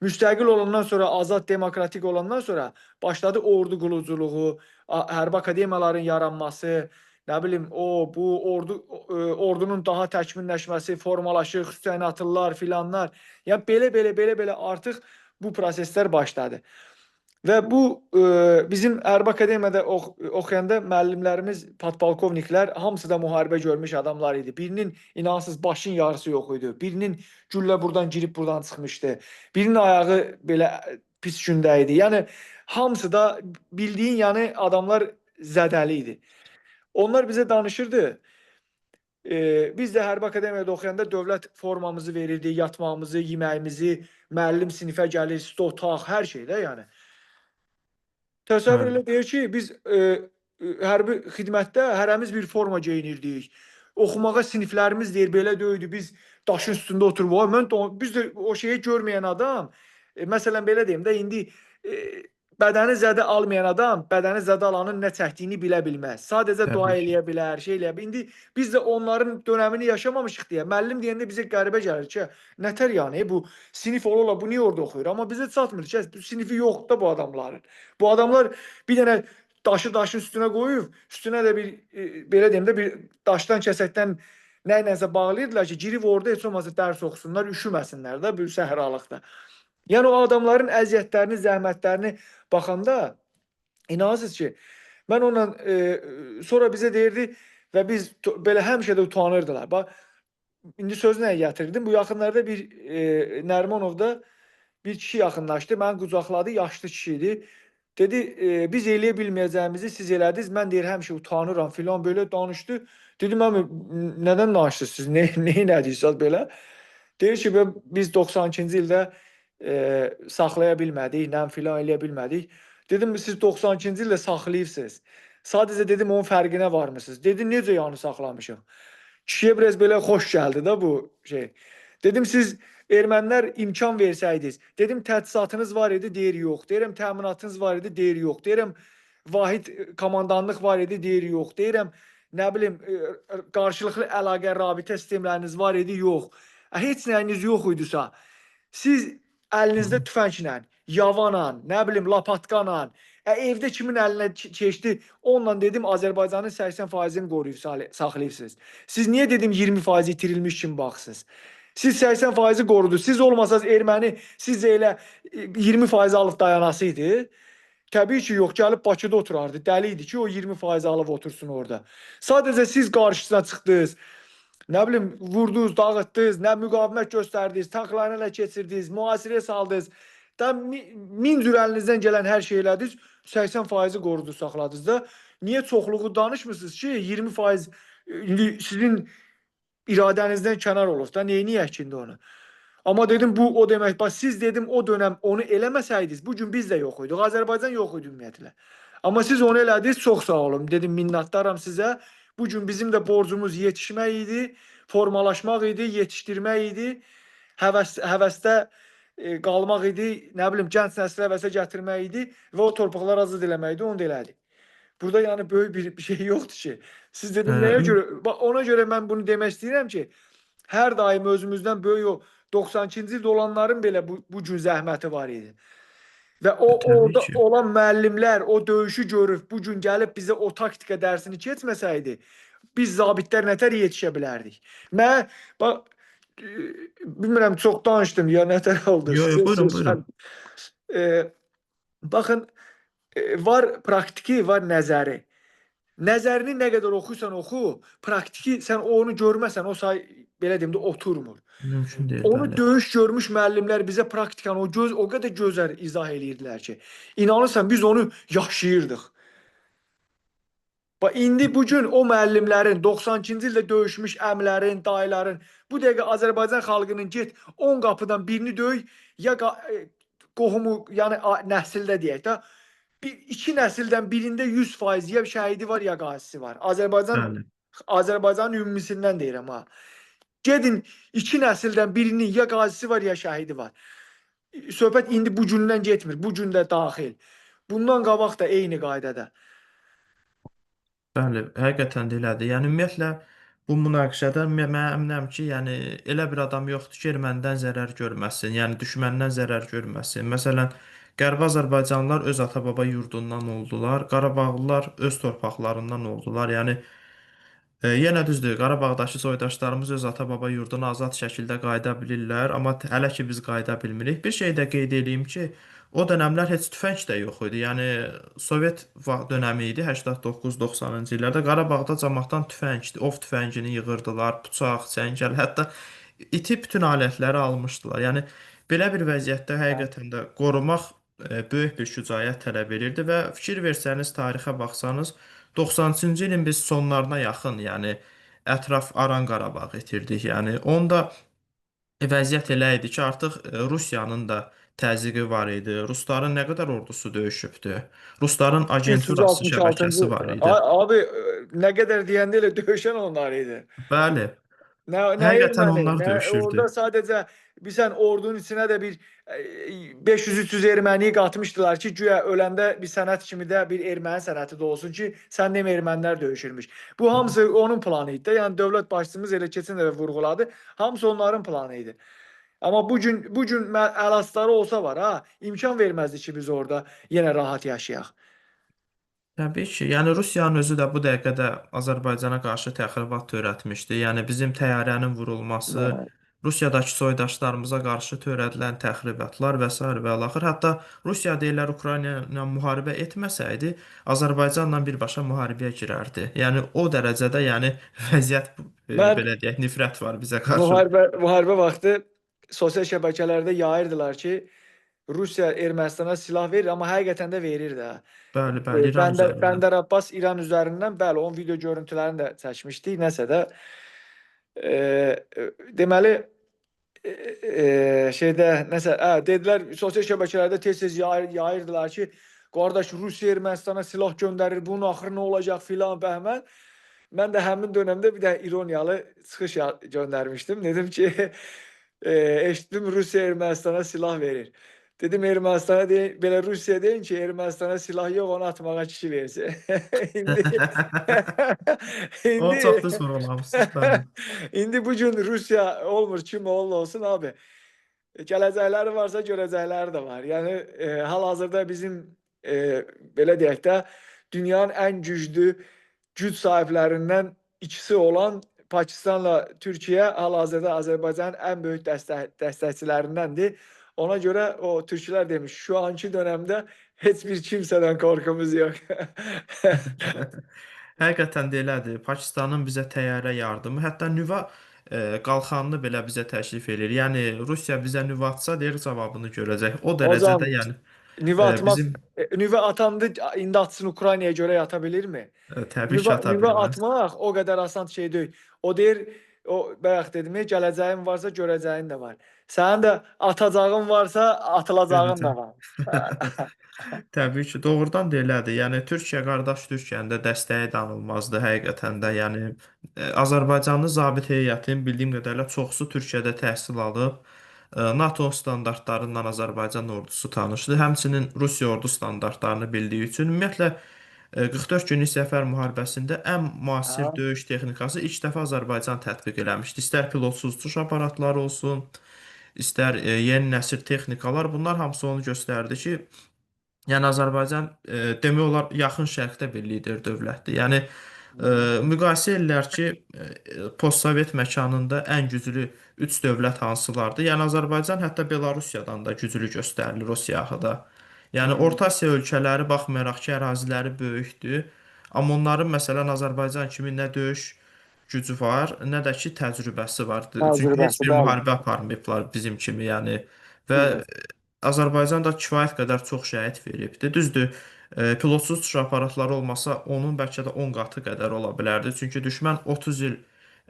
Müstəqil olandan sonra, azad demokratik olandan sonra başladı ordu quruculuğu, hərbi akademiyaların yaranması, nə bilim bu ordunun daha təkmilləşməsi, formalaşır, xüsusiyyətlər filanlar. Yəni belə artıq bu proseslər başladı. Və bu bizim hərbi akademiyada oxuyanda müəllimlərimiz, podpolkovniklər hamısı da müharibə görmüş adamlar idi. Birinin inansız başın yarısı yox idi. Birinin güllə buradan girib buradan çıxmışdı. Birinin ayağı belə pis gündə idi. Yəni hamısı da bildiyin yəni adamlar zədəli idi. Onlar bizə danışırdı. Biz də hərbi akademiyada oxuyanda dövlət formamızı verirdi, yatmağımızı, yeməyimizi, müəllim sinifə gəlir, stotaq, hər şeydə yəni. Təsəvvür bəli. elə deyir ki, biz hərbi xidmətdə hərəmiz bir forma geyinirdik. Oxumağa siniflərimiz deyir belə döydü. Biz daşın üstündə oturub. Biz də o şeyi görməyən adam, məsələn belə deyim də indi bədəni zədə almayan adam, bədəni zədə alanın nə çəkdiyini bilə bilməz. Sadəcə dua Təbii ki. eləyə bilər, şey eləyə bilər. İndi biz də onların dönəmini yaşamamışıq deyə müəllim deyəndə bizə qəribə gəlir ki, nətər yəni bu sinif ola bu niyə orada oxuyur? Amma bizə çatmır ki, bu sinifi yoxdur da bu adamların. Bu adamlar bir dənə daşın üstünə qoyub, üstünə də bir belə deyim də bir daşdan kəsəkdən nə ilənsə bağlayırdılar ki, girib orada heç olmasa dərs oxusunlar, üşüməsinlər də bu səhralıqda. Yəni o adamların əziyyətlərini, zəhmətlərini baxanda inanırsınız ki, mən onunla sonra bizə deyirdi və biz belə həmişə də utanırdılar. Bax, indi sözü nəyə gətirdim? Bu yaxınlarda bir Nərimanovda bir kişi yaxınlaşdı, məni qucaqladı, yaşlı kişi idi. Dedi, biz eləyə bilməyəcəyimizi siz elədiniz, mən deyir, həmişə utanıram filan, belə danışdı. Dedim, nədən danışdınız siz, nə elədiyirsiniz belə? Deyir ki, biz 92-ci ildə saxlaya bilmədik, nə filan eləyə bilmədik. Dedim, siz 92-ci ildə saxlayırsınız. Sadəcə dedim, onun fərqinə varmısınız? Dedi, necə yəni saxlamışıq? Kişiyə biraz belə xoş gəldi də bu şey. Dedim, siz ermənilər imkan versəydiniz. Dedim, təchizatınız var idi, deyir yox. Deyirəm, təminatınız var idi, deyir yox. Deyirəm, vahid komandanlıq var idi, deyir yox. Deyirəm, nə bilim, qarşılıqlı əlaqə, rabitə sistemləriniz var idi, yox. Heç nəyiniz yox idisə, siz əlinizdə tüfənglə, yavanla, nə bilim, lapatqanla, evdə kimin əlinə keçdi, onunla dedim Azərbaycanın 80%-ni qoruyub saxlayırsınız. Siz niyə dedim 20% itirilmiş kimi baxsınız? Siz 80%-i qorudunuz. Siz olmasanız erməni sizcə elə 20% alıb dayanasıydı. Təbii ki, yox, gəlib Bakıda oturardı. Dəli idi ki, o 20% alıb otursun orada. Sadəcə siz qarşısına çıxdınız. Nə bilim, vurdunuz, dağıtdınız, nə müqavimət göstərdiniz, tanklarını ələ keçirdiniz, mühasirəyə saldınız. Da min cür əlinizdən gələn hər şey elədiniz, 80%-i qorudunuz, saxladınız da. Niyə çoxluğu danışmırsınız ki, 20% sizin iradənizdən kənar olur da, neyniyək ki indi onu? Amma dedim, bu o demək, bax siz dedim o dönəm onu eləməsəydiniz, bu gün biz də yox idik, Azərbaycan yox idi ümumiyyətlə. Amma siz onu elədiniz, çox sağ olun, dedim, minnətdaram sizə. Bu gün bizim də borcumuz yetişmək idi, formalaşmaq idi, yetişdirmək idi, həvəsdə qalmaq idi, nə bilim, gənc nəsli həvəsə gətirmək idi və o torpaqlar azad eləmək idi, onu da elədik. Burada yəni böyük bir şey yoxdur ki. Siz dedim nəyə görə? Ona görə mən bunu demək istəyirəm ki, hər daim özümüzdən böyük o 92-ci ildə olanların belə bu gün zəhməti var idi. Və o Təbii orada ki. olan müəllimlər o döyüşü görüb bu gün gəlib bizə o taktika dərsini keçməsəydi, biz zabitlər nətər yetişə bilərdik? Mən bax bilmirəm çox danışdım ya nətər oldu Yo, yo, sizə buyurun, söz. buyurun. Baxın, var praktiki, var nəzəri. Nəzərini nə qədər oxuysan oxu, praktiki sən onu görməsən o say belə deyim də oturmur. Mümkün deyil, Onu bəli. döyüş görmüş müəllimlər bizə praktikanı o qədər gözəl izah eləyirdilər ki, inanırsan biz onu yaşayırdıq. Bax indi bu gün o müəllimlərin 92-ci ildə döyüşmüş əmlərin, dayıların, bu dəqiqə Azərbaycan xalqının get 10 qapıdan birini döy, ya qohumu, yəni nəsildə deyək də, iki nəsildən birində 100% ya şəhidi var, ya qazisi var. Bəli. Azərbaycanın ümumisindən deyirəm ha. Gedin iki nəsildən birinin ya qazisi var, ya şəhidi var. Söhbət indi bu gündən getmir, bu gün də daxil. Bundan qabaq da eyni qaydada. Bəli, həqiqətən də elədir. Yəni ümumiyyətlə bu münaqişədə mən əminəm ki, yəni elə bir adam yoxdur ki, ermənidən zərər görməsin, yəni düşməndən zərər görməsin. Məsələn, Qərbi Azərbaycanlılar öz ata-baba yurdundan oldular, Qarabağlılar öz torpaqlarından oldular. Yəni yenə düzdür, Qarabağdakı soydaşlarımız öz ata-baba yurduna azad şəkildə qayıda bilirlər, amma hələ ki biz qayıda bilmirik. Bir şey də qeyd edeyim ki, o dönəmlər heç tüfəng də yox idi. Yəni Sovet dönəmi idi, 89-90-cı illərdə Qarabağda camaatdan tüfəngdir, ov tüfəngini yığırdılar, bıçaq, çəngəl, hətta itib bütün alətləri almışdılar. Yəni belə bir vəziyyətdə həqiqətən də qorumaq böyük bir şücaət tələb edirdi və fikir versəniz, tarixə baxsanız 90-cı ilin biz sonlarına yaxın, yəni ətraf Aran Qarabağ itirdik. Yəni onda vəziyyət elə idi ki, artıq Rusiyanın da təzyiqi var idi. Rusların nə qədər ordusu döyüşübdü. Rusların agenturası, 366-cı şəbəkəsi var idi. abi nə qədər deyəndə elə döyüşən onlar idi. Bəli, Nə həqiqətən erməni, onlar nə orada döyüşürdü. sadəcə bilsən ordunun içinə də bir 500-300 erməni qatmışdılar ki, güya öləndə bir sənət kimi də bir erməni sənəti də olsun ki, sən demə ermənilər döyüşürmüş. Bu hamısı onun planı idi də. Yəni dövlət başçımız elə keçən dəfə vurğuladı. Hamısı onların planı idi. Amma bu gün əlastları olsa var ha, imkan verməzdi ki, biz orada yenə rahat yaşayaq. Təbii ki, yəni Rusiyanın özü də bu dəqiqədə Azərbaycana qarşı təxribat törətmişdi. Yəni bizim təyyarənin vurulması, Rusiyadakı soydaşlarımıza qarşı törədilən təxribatlar və sair və alaxır. Hətta Rusiya deyirlər Ukrayna ilə müharibə etməsəydi, Azərbaycanla birbaşa müharibəyə girərdi. Yəni o dərəcədə, yəni vəziyyət Mən belə deyək, nifrət var bizə qarşı. müharibə vaxtı sosial şəbəkələrdə yayırdılar ki, Rusiya Ermənistana silah verir, amma həqiqətən də verir də. Bəli, bəli, İran üzərindən. Bəndər Abbas İran üzərindən, bəli, onun video görüntülərini də çəkmişdik, nəsə də. Deməli, şeydə nəsə, dedilər, sosial şəbəkələrdə tez-tez yayırdılar ki, qardaş, Rusiya Ermənistana silah göndərir, bunun axırı nə olacaq filan, bəhmən. Mən də həmin dönəmdə bir də ironiyalı çıxış göndərmişdim. Dedim ki, eşitdim Rusiya Ermənistana silah verir. Dedim Ermənistana deyin, belə Rusiya deyin ki, Ermənistana silah yox, onu atmağa kişi versin. İndi O çox indi düz vurğulamışsınız, bəli. indi bu gün Rusiya olmur, kim olsun abi. Gələcəkləri varsa görəcəkləri də var. Yəni hal-hazırda bizim belə deyək də dünyanın ən güclü güc sahiblərindən ikisi olan Pakistanla Türkiyə hal-hazırda Azərbaycanın ən böyük dəstəkçilərindəndir. Ona görə o türklər demiş, şu anki dönemdə heç bir kimsədən qorxumuz yox. Həqiqətən də elədir. Pakistanın bizə təyyarə yardımı, hətta nüvə qalxanını belə bizə təklif edir. Yəni Rusiya bizə nüvə atsa, deyir cavabını görəcək. O dərəcədə Hocam yəni nüvə atmaq, bizim nüvə atandı, indi atsın Ukraynaya görə yata bilirmi? təbii ki, ata Nüvə bilməz. atmaq o qədər asan şey deyil. O deyir, o bayaq dedim, gələcəyin varsa görəcəyin də var. Sənin də atacağın varsa atılacağın da Görəcəm. var. Təbii ki, doğrudan da elədir. Yəni Türkiyə qardaş Türkiyənin də dəstəyi danılmazdı həqiqətən də. Yəni Azərbaycanlı zabit heyətin bildiyim qədərilə çoxusu Türkiyədə təhsil alıb. NATO standartlarından Azərbaycan ordusu tanışdır. Həmçinin Rusiya ordu standartlarını bildiyi üçün ümumiyyətlə 44 günlük Səfər müharibəsində ən müasir Hə, döyüş texnikası ilk dəfə Azərbaycan tətbiq eləmişdi. İstər pilotsuz uçuş aparatları olsun, istər yeni nəsil texnikalar, bunlar hamısı onu göstərdi ki, yəni Azərbaycan demək olar yaxın şərqdə bir lider dövlətdir. Yəni müqayisə edirlər ki, postsovet məkanında ən güclü 3 dövlət hansılardır? Yəni Azərbaycan hətta Belarusiyadan da güclü göstərilir o siyahıda. Yəni hı. Orta Asiya ölkələri baxmayaraq ki, əraziləri böyükdür, amma onların məsələn Azərbaycan kimi nə döyüş gücü var, nə də ki təcrübəsi var. Çünki heç Təcrübəsi, bir bəli. müharibə aparmayıblar bizim kimi, yəni və Düzdür. Azərbaycan da kifayət qədər çox şəhid veribdi. Düzdür, pilotsuz uçuş aparatları olmasa onun bəlkə də 10 qatı qədər ola bilərdi. Çünki düşmən 30 il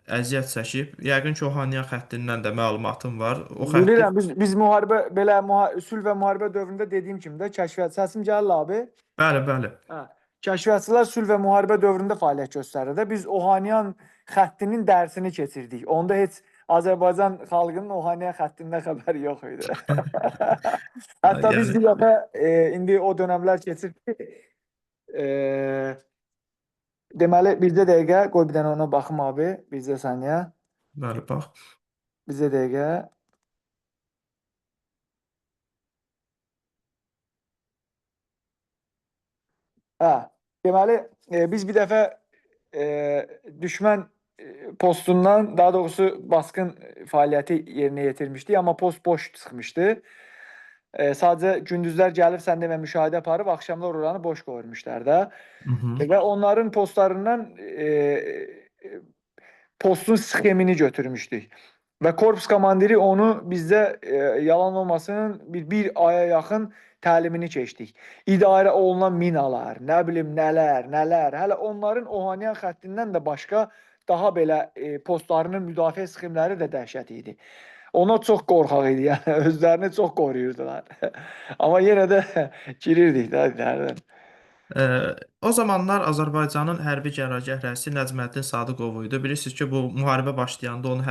əziyyət çəkib. Yəqin ki, o Hanya xəttindən də məlumatım var. O xətti Bilirəm, biz müharibə belə sülh və müharibə dövründə dediyim kimi də kəşfiyyat səsim gəlir abi. bəli, bəli. Hə. Kəşfiyyatçılar sülh və müharibə dövründə fəaliyyət göstərir də. Biz Ohanyan xəttinin dərsini keçirdik. Onda heç Azərbaycan xalqının Ohaniya xəttindən xəbəri yox idi. Hətta biz Yəni bir dəfə indi o dönəmlər keçir ki, e, deməli bircə dəqiqə qoy bir dənə ona baxım abi, bircə saniyə. bəli bax. Bircə dəqiqə. Hə. Deməli biz bir dəfə e, düşmən postundan, daha doğrusu basqın fəaliyyəti yerinə yetirmişdik, amma post boş çıxmışdı. Sadəcə gündüzlər gəlib sən demə müşahidə aparıb, axşamlar oranı boş qoymuşlar da. Hı -hı. Və onların postlarından postun sxemini götürmüşdük. Və korpus komandiri onu bizdə yalan olmasın bir aya yaxın təlimini keçdik. İdarə olunan minalar, nə bilim nələr, nələr. Hələ onların Ohaniyan xəttindən də başqa daha belə postlarının müdafiə sxemləri də dəhşət idi. Ona çox qorxaq idi, yəni özlərini çox qoruyurdular. Amma yenə də girirdik də hərdən. O zamanlar Azərbaycanın hərbi qərargah rəisi Nəcməddin Sadıqov idi. Bilirsiniz ki, bu müharibə başlayanda onu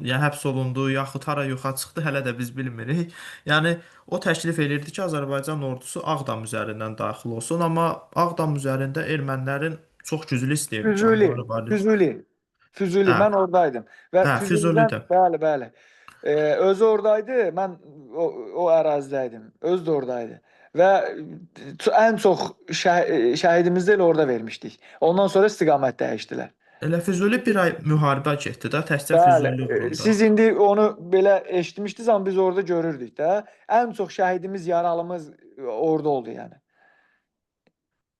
yəni həbs olundu, yaxud hara yoxa çıxdı, hələ də biz bilmirik. Yəni o təklif edirdi ki, Azərbaycan ordusu Ağdam üzərindən daxil olsun, amma Ağdam üzərində ermənilərin çox güclü Füzuli, istehkamları var idi. Füzuli, Füzuli. Hə, Mən oradaydım və hə, Füzulidən, Füzulidə. bəli, bəli. Özü oradaydı, mən o ərazidəydim. Özü də oradaydı. Və ən çox şəhidimizi də elə orada vermişdik. Ondan sonra istiqamət dəyişdilər. Elə Füzuli bir ay müharibə getdi də, təkcə Bəli. Füzuli uğrunda. Siz indi onu belə eşitmişdiniz, amma biz orada görürdük də. Ən çox şəhidimiz, yaralımız orada oldu yəni.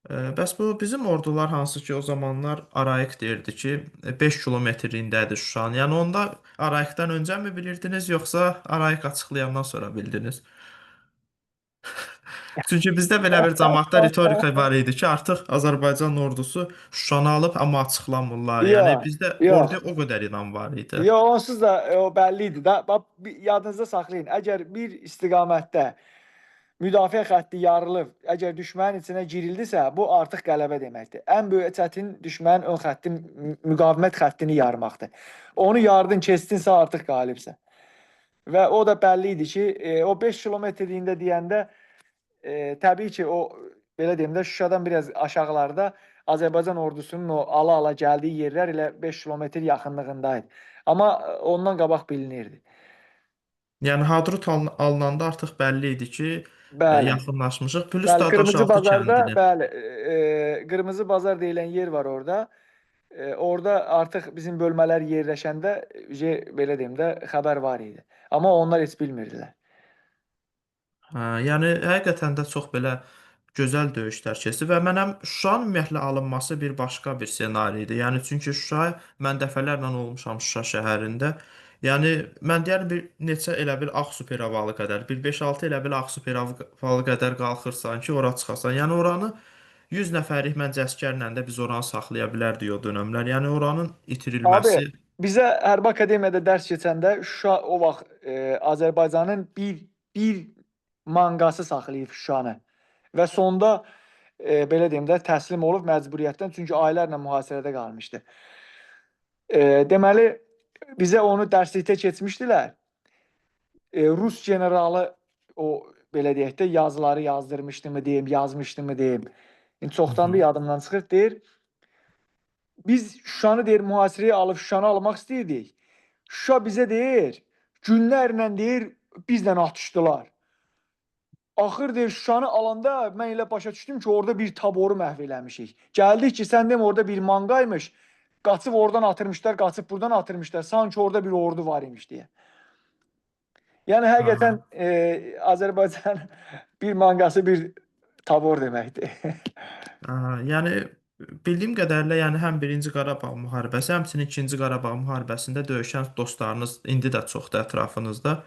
Bəs bu bizim ordular hansı ki o zamanlar Arayik deyirdi ki 5 kilometrliyindədir Şuşanın. Yəni onda Arayikdən öncə mi bilirdiniz yoxsa Arayik açıqlayandan sonra bildiniz? Çünki bizdə belə bir camaatda ritorika var idi ki, artıq Azərbaycan ordusu Şuşanı alıb amma açıqlamırlar. Yəni Yox, bizdə yox. orduya o qədər inan var idi. Yo, onsuz da o bəlli idi də. Bax, yadınızda saxlayın. Əgər bir istiqamətdə müdafiə xətti yarılıb, əgər düşmənin içinə girildisə, bu artıq qələbə deməkdir. Ən böyük çətin düşmənin ön xətti, müqavimət xəttini yarmaqdır. Onu yardın, keçdinsə artıq qalibsən. Və o da bəlli idi ki, o 5 kilometrliyində deyəndə təbii ki, o belə deyim də Şuşadan biraz aşağılarda Azərbaycan ordusunun o ala-ala gəldiyi yerlər elə 5 kilometr yaxınlığındaydı. Amma ondan qabaq bilinirdi. Yəni Hadrut alınanda artıq bəlli idi ki, Bəli. yaxınlaşmışıq. Plus Bəli, Qırmızı Dadaşaltı Bazarda, kəndinin. bəli, Qırmızı Bazar deyilən yer var orada. Orada artıq bizim bölmələr yerləşəndə belə deyim də xəbər var idi. Amma onlar heç bilmirdilər. Hə, yəni həqiqətən də çox belə gözəl döyüşlər keçdi və mənəm Şuşanın ümumiyyətlə alınması bir başqa bir ssenari idi. Yəni çünki Şuşa mən dəfələrlə olmuşam Şuşa şəhərində. Yəni mən deyərdim bir neçə elə bil Ağ Superavalı qədər, bir 5-6 elə bil Ağ Superavalı qədər qalxırsan ki, ora çıxasan. Yəni oranı 100 nəfərlik məncə əsgərlə də biz oranı saxlaya bilərdik o dönəmlər. Yəni oranın Abi, itirilməsi. bizə Hərbi Akademiyada dərs keçəndə Şuşa o vaxt Azərbaycanın bir manqası saxlayıb Şuşanı və sonda belə deyim də təslim olub məcburiyyətdən, çünki aylarla mühasirədə qalmışdı. Deməli bizə onu dərslikdə keçmişdilər. Rus generalı o belə deyək də yazıları yazdırmışdımı deyim, yazmışdımı deyim. İndi Hı çoxdandır hı. yadımdan çıxır, deyir. Biz Şuşanı deyir mühasirəyə alıb Şuşanı almaq istəyirdik. Şuşa bizə deyir, günlərlə deyir bizlə atışdılar. Axır deyir Şuşanı alanda mən elə başa düşdüm ki, orada bir taboru məhv eləmişik. Gəldik ki, sən demə orada bir manqaymış. Qaçıb oradan atırmışlar, qaçıb buradan atırmışlar. Sanki orada bir ordu var imiş deyə. Yəni həqiqətən Ha. Azərbaycan bir manqası bir tabor deməkdir. Yəni bildiyim qədərilə, yəni həm Birinci Qarabağ müharibəsi, həmçinin İkinci Qarabağ müharibəsində döyüşən dostlarınız indi də çoxdur ətrafınızda.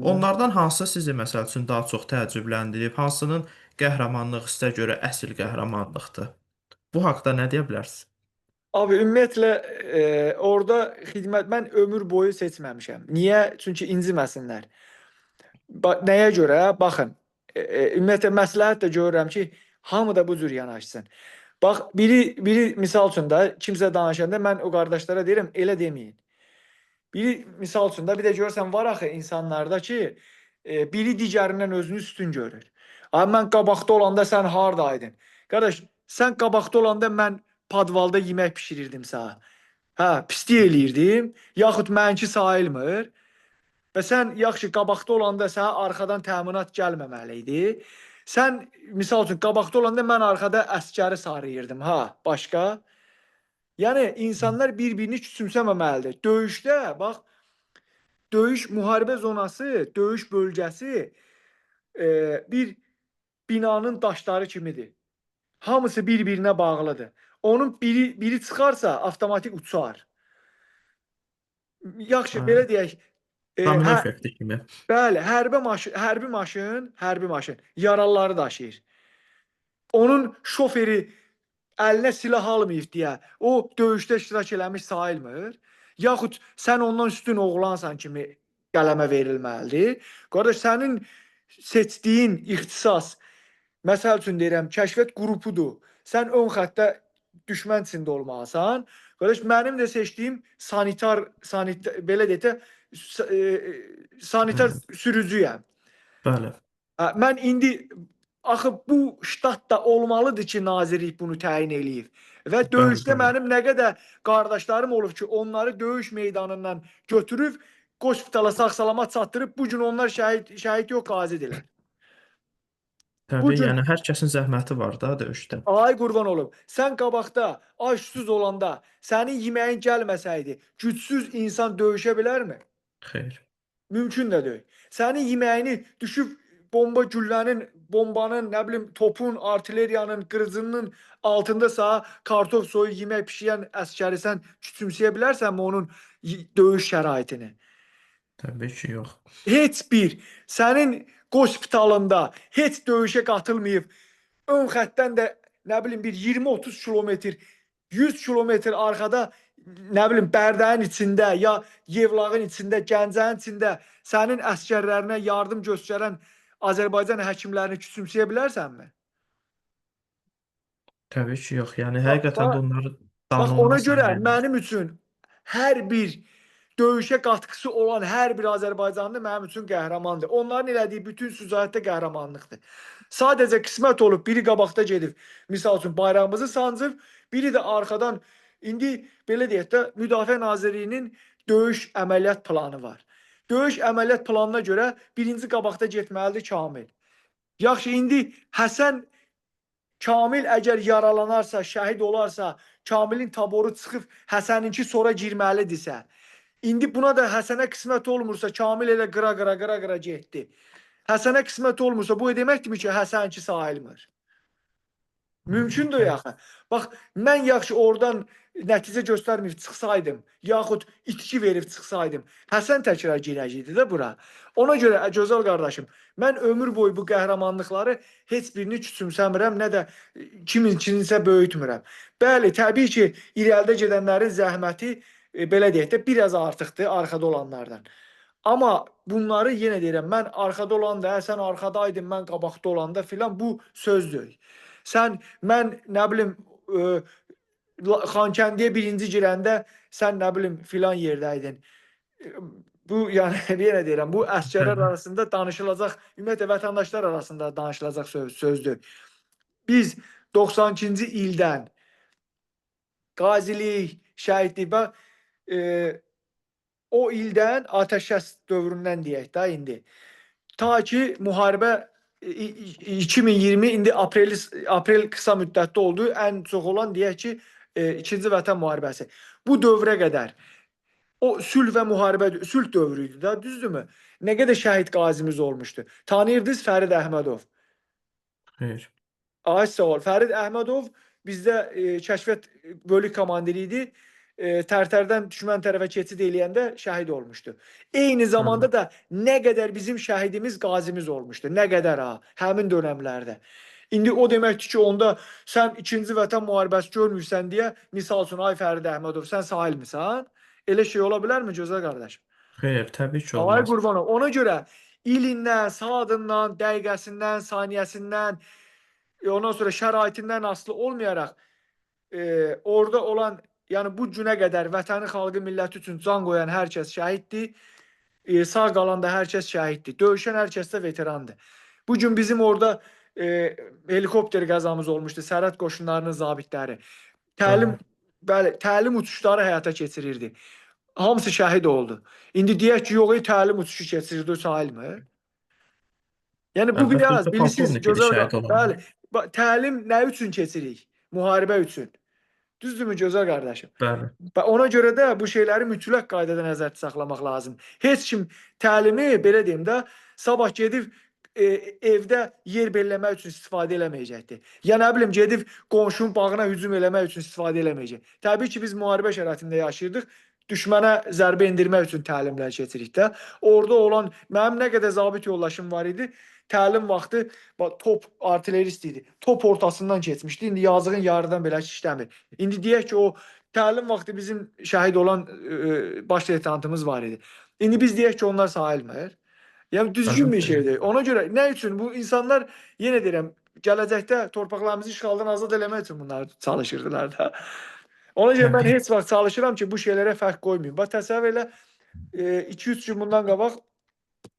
Onlardan hansı sizi məsəl üçün daha çox təəccübləndirib, hansının qəhrəmanlığı sizə görə əsl qəhrəmanlıqdır? Bu haqqda nə deyə bilərsiniz? Abi ümumiyyətlə orada xidmət mən ömür boyu seçməmişəm. Niyə? Çünki inciməsinlər. Nəyə görə? Baxın, ümumiyyətlə məsləhət də görürəm ki, hamı da bu cür yanaşsın. Bax, biri misal üçün də kimsə danışanda mən o qardaşlara deyirəm, elə deməyin. Biri misal üçün də bir də görsən var axı insanlarda ki, biri digərindən özünü üstün görür. Ay mən qabaqda olanda sən hardaydın? Qardaş, sən qabaqda olanda mən padvalda yemək bişirirdim sənə. Hə, pislik eləyirdim, yaxud mənimki sayılmır. Və sən yaxşı qabaqda olanda sənə arxadan təminat gəlməməli idi. Sən misal üçün qabaqda olanda mən arxada əsgəri sarıyırdım, ha, başqa. Yəni insanlar bir-birini küçümsəməməlidir. Döyüşdə bax, döyüş müharibə zonası, döyüş bölgəsi bir binanın daşları kimidir. Hamısı bir-birinə bağlıdır. Onun biri çıxarsa avtomatik uçar. Yaxşı, belə Ha, deyək, domino hə, effekti kimi. bəli, hərbi maşın yaralıları daşıyır. Onun şoferi əlinə silah almayıb deyə o döyüşdə iştirak eləmiş sayılmır. Yaxud sən ondan üstün oğlansan kimi qələmə verilməlidir. Qardaş, sənin seçdiyin ixtisas, məsəl üçün deyirəm, kəşfiyyat qrupudur. Sən ön xəttdə düşmən içində olmalısan. Qardaş, mənim də seçdiyim belə deyək də, sanitar Hə, sürücüyəm. bəli, Mən indi axı bu ştatda olmalıdır ki, nazirlik bunu təyin eləyib. Və bəli, döyüşdə bəli. mənim nə qədər qardaşlarım olub ki, onları döyüş meydanından götürüb qospitala sağ-salamat çatdırıb bu gün onlar şəhid yox, qazidirlər. Bu Təbii, gün yəni hər kəsin zəhməti var da döyüşdə. ay qurban olum. Sən qabaqda aşsız olanda sənin yeməyin gəlməsəydi, gücsüz insan döyüşə bilərmi? Xeyr. Mümkün də deyil. Sənin yeməyini düşüb bombanın, nə bilim, topun, artilleriyanın, qırıcının altında sənə kartof soyub yemək bişirən əsgəri sən küçümsəyə bilərsənmi onun döyüş şəraitini? Təbii ki, yox. Heç bir sənin qospitalında heç döyüşə qatılmayıb, ön xəttdən də nə bilim bir 20-30 kilometr, 100 kilometr arxada nə bilim Bərdəyin içində ya Yevlağın içində, Gəncənin içində sənin əsgərlərinə yardım göstərən Azərbaycan həkimlərini küçümsəyə bilərsənmi? Təbii ki, yox. Yəni Bax, həqiqətən də bax, onları bax ona danılmaz görə sayılır. mənim üçün hər bir döyüşə qatqısı olan hər bir azərbaycanlı mənim üçün qəhrəmandır. Onların elədiyi bütün sücaətdə qəhrəmanlıqdır. Sadəcə qismət olub biri qabaqda gedib, misal üçün bayrağımızı sancıb, biri də arxadan indi belə deyək də Müdafiə Nazirliyinin döyüş əməliyyat planı var. Döyüş əməliyyat planına görə birinci qabaqda getməlidir Kamil. Yaxşı, indi Həsən Kamil əgər yaralanarsa, şəhid olarsa, Kamilin taboru çıxıb Həsəninki sonra girməlidirsə, indi buna da Həsənə qismət olmursa, Kamil elə qıra-qıra getdi. Həsənə qismət olmursa, bu deməkdirmi ki, Həsənki sayılmır? Mümkündür Xeyr. yaxı. Bax, mən yaxşı oradan nəticə göstərməyib çıxsaydım, yaxud itki verib çıxsaydım, Həsən təkrar girəcəkdi də bura. Ona görə, gözəl qardaşım, mən ömür boyu bu qəhrəmanlıqları heç birini küçümsəmirəm, nə də kiminsə böyütmürəm. Bəli, təbii ki, irəlidə gedənlərin zəhməti belə deyək də biraz artıqdır arxada olanlardan. Amma bunları yenə deyirəm, mən arxada olanda, sən arxadaydın, mən qabaqda olanda filan bu söz deyil. Mən nə bilim Xankəndiyə birinci girəndə sən nə bilim filan yerdəydin. E, Bu yəni yenə deyirəm, bu əsgərlər arasında danışılacaq, ümumiyyətlə vətəndaşlar arasında danışılacaq sözdür. Biz 92-ci ildən qazilik, şəhidlik və e, o ildən atəşkəs dövründən deyək də indi. Ta ki müharibə 2020 indi aprel qısa müddətdə oldu. Ən çox olan deyək ki, İkinci Vətən müharibəsi. Bu dövrə qədər o sülh və müharibə sülh dövrü idi da, düzdürmü? Nə qədər şəhid qazimiz olmuşdu. Tanıyırdınız Fərid Əhmədov. Xeyr. Ay sağ ol. Fərid Əhmədov bizdə kəşfiyyat bölük komandiri idi. Tərtərdən düşmən tərəfə keçid eləyəndə şəhid olmuşdu. Eyni Bəli. zamanda da nə qədər bizim şəhidimiz, qazimiz olmuşdu. Nə qədər ha, həmin dönəmlərdə. İndi o deməkdir ki, onda sən ikinci Vətən müharibəsi görmürsən deyə, misal üçün, ay Fərid Əhmədov, sən sahilmisən? Elə şey ola bilərmi gözəl qardaşım? Xeyr, təbii ki Ay olmaz. qurbanım. Ona görə ilindən, saatından, dəqiqəsindən, saniyəsindən, ondan sonra şəraitindən asılı olmayaraq orada olan, yəni bu günə qədər vətəni, xalqı, milləti üçün can qoyan hər kəs şəhiddir. Sağ qalan da hər kəs şəhiddir. Döyüşən hər kəs də veterandır. Bu gün bizim orada helikopter qəzamız olmuşdu. Sərhəd qoşunlarının zabitləri. Təlim, Bəli. bəli, təlim uçuşları həyata keçirirdi. Hamısı şəhid oldu. İndi deyək ki, yox, təlim uçuşu keçirirdi, o sayılmır. Yəni bu Əlbəttə, biraz orada bilirsiniz polkovnik idi gözəl, şəhid bəli, olanlar. təlim nə üçün keçirik? Müharibə üçün. Düzdürmü gözəl qardaşım? Bəli. Və ona görə də bu şeyləri mütləq qaydada nəzərdə saxlamaq lazım. Heç kim təlimi, belə deyim də, sabah gedib evdə yer belləmək üçün istifadə eləməyəcəkdir. Ya nə bilim, gedib qonşunun bağına hücum eləmək üçün istifadə eləməyəcək. Təbii ki, biz müharibə şəraitində yaşayırdıq. Düşmənə zərbə endirmək üçün təlimlər keçirik də. Orada olan mənim nə qədər zabit yoldaşım var idi. Təlim vaxtı top artillerist idi. Top ortasından keçmişdi. İndi yazığın yarıdan belə işləmir. İndi deyək ki, o təlim vaxtı bizim şəhid olan baş leytenantımız var idi. İndi biz deyək ki, onlar sayılmır. Yəni düzgün bir Əlbəttə yox. şeydir. Ona görə nə üçün bu insanlar, yenə deyirəm, gələcəkdə torpaqlarımızı işğaldan azad eləmək üçün bunlar çalışırdılar da. Ona görə mən Təbii. heç vaxt çalışıram ki, bu şeylərə fərq qoymayım. Bax təsəvvür elə 2-3 gün bundan qabaq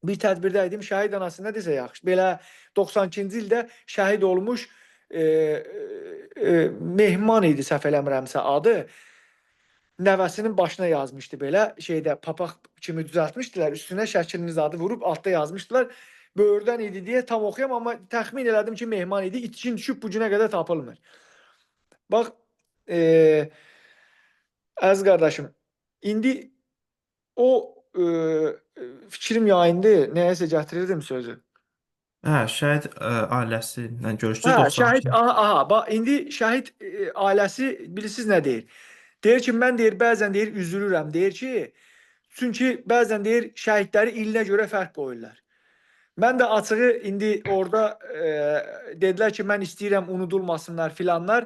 bir tədbirdə idim. Şəhid anası nə desə yaxşı. Belə 92-ci ildə şəhid olmuş Mehman idi, səhv eləmirəmsə adı. Nəvəsinin başına yazmışdı belə şeydə papaq kimi düzəltmişdilər. Üstünə şəkliniz adı vurub altda yazmışdılar. Böyürdən idi deyə tam oxuyam, amma təxmin elədim ki, Mehman idi. İtkin düşüb bu günə qədər tapılmır. Bax, əziz qardaşım, indi o fikrim yayındı, nəyəsə gətirirdim sözü. Hə, şəhid ailəsi ilə görüşdü Hə, şəhid, 92. aha, bax indi şəhid ailəsi bilirsiniz nə deyir? Deyir ki, mən deyir bəzən deyir üzülürəm, deyir ki, çünki bəzən deyir şəhidləri ilinə görə fərq qoyurlar. Mən də açığı indi orada dedilər ki, mən istəyirəm unudulmasınlar filanlar.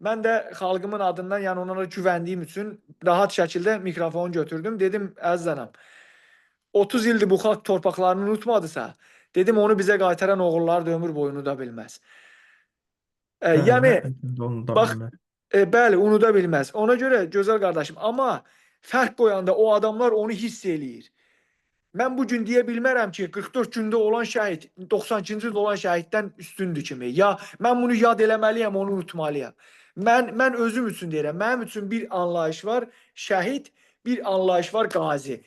Mən də xalqımın adından, yəni onlara güvəndiyim üçün rahat şəkildə mikrofonu götürdüm. Dedim, əziz anam, 30 ildir bu xalq torpaqlarını unutmadısa, dedim onu bizə qaytaran oğullar da ömür boyu unuda bilməz. Bəli, Yəni həqiqətən də onu da bax, bilmək. bəli, unuda bilməz. Ona görə gözəl qardaşım, amma fərq qoyanda o adamlar onu hiss eləyir. Mən bu gün deyə bilmərəm ki, 44 gündə olan şəhid 92-ci ildə olan şəhiddən üstündür kimi. Ya mən bunu yad eləməliyəm, onu unutmalıyam. Mən özüm üçün deyirəm. Mənim üçün bir anlayış var, şəhid, bir anlayış var, qazi.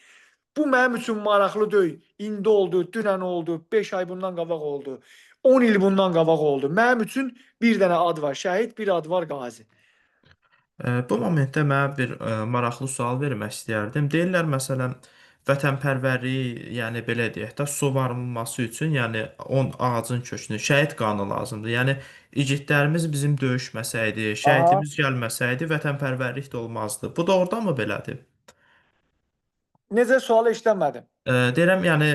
Bu mənim üçün maraqlı deyil. İndi oldu, dünən oldu, 5 ay bundan qabaq oldu, 10 il bundan qabaq oldu. Mənim üçün bir dənə ad var, şəhid, bir ad var, qazi. Bu momentdə mənə bir maraqlı sual vermək istəyərdim. Deyirlər məsələn, vətənpərvərliyi, yəni belə deyək də, su varılması üçün, yəni on ağacın kökünü, şəhid qanı lazımdır. Yəni igidlərimiz bizim döyüşməsəydi, Aha. şəhidimiz gəlməsəydi, vətənpərvərlik də olmazdı. Bu doğrudanmı belədir? Necə sualı işləmədim. Deyirəm, yəni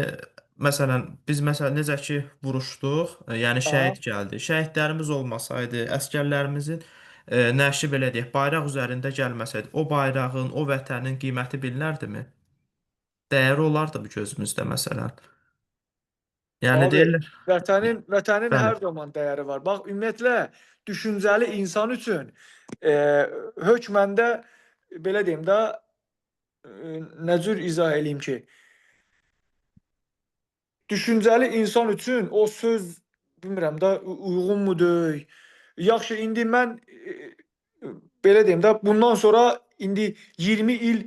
məsələn biz məsələn necə ki vuruşduq, yəni Aha. şəhid gəldi. Şəhidlərimiz olmasaydı, əsgərlərimizin nəşi belə deyək, bayraq üzərində gəlməsəydi, o bayrağın, o vətənin qiyməti bilinárdımı? Dəyəri olardı bu gözümüzdə məsələn. Yəni Abi, deyirlər, vətənin bəli. hər zaman dəyəri var. Bax, ümumiyyətlə düşüncəli insan üçün e, hökməndə belə deyim də nə cür izah eləyim ki, düşüncəli insan üçün o söz bilmirəm də uyğunmudur? Yaxşı, indi mən belə deyim də bundan sonra indi 20 il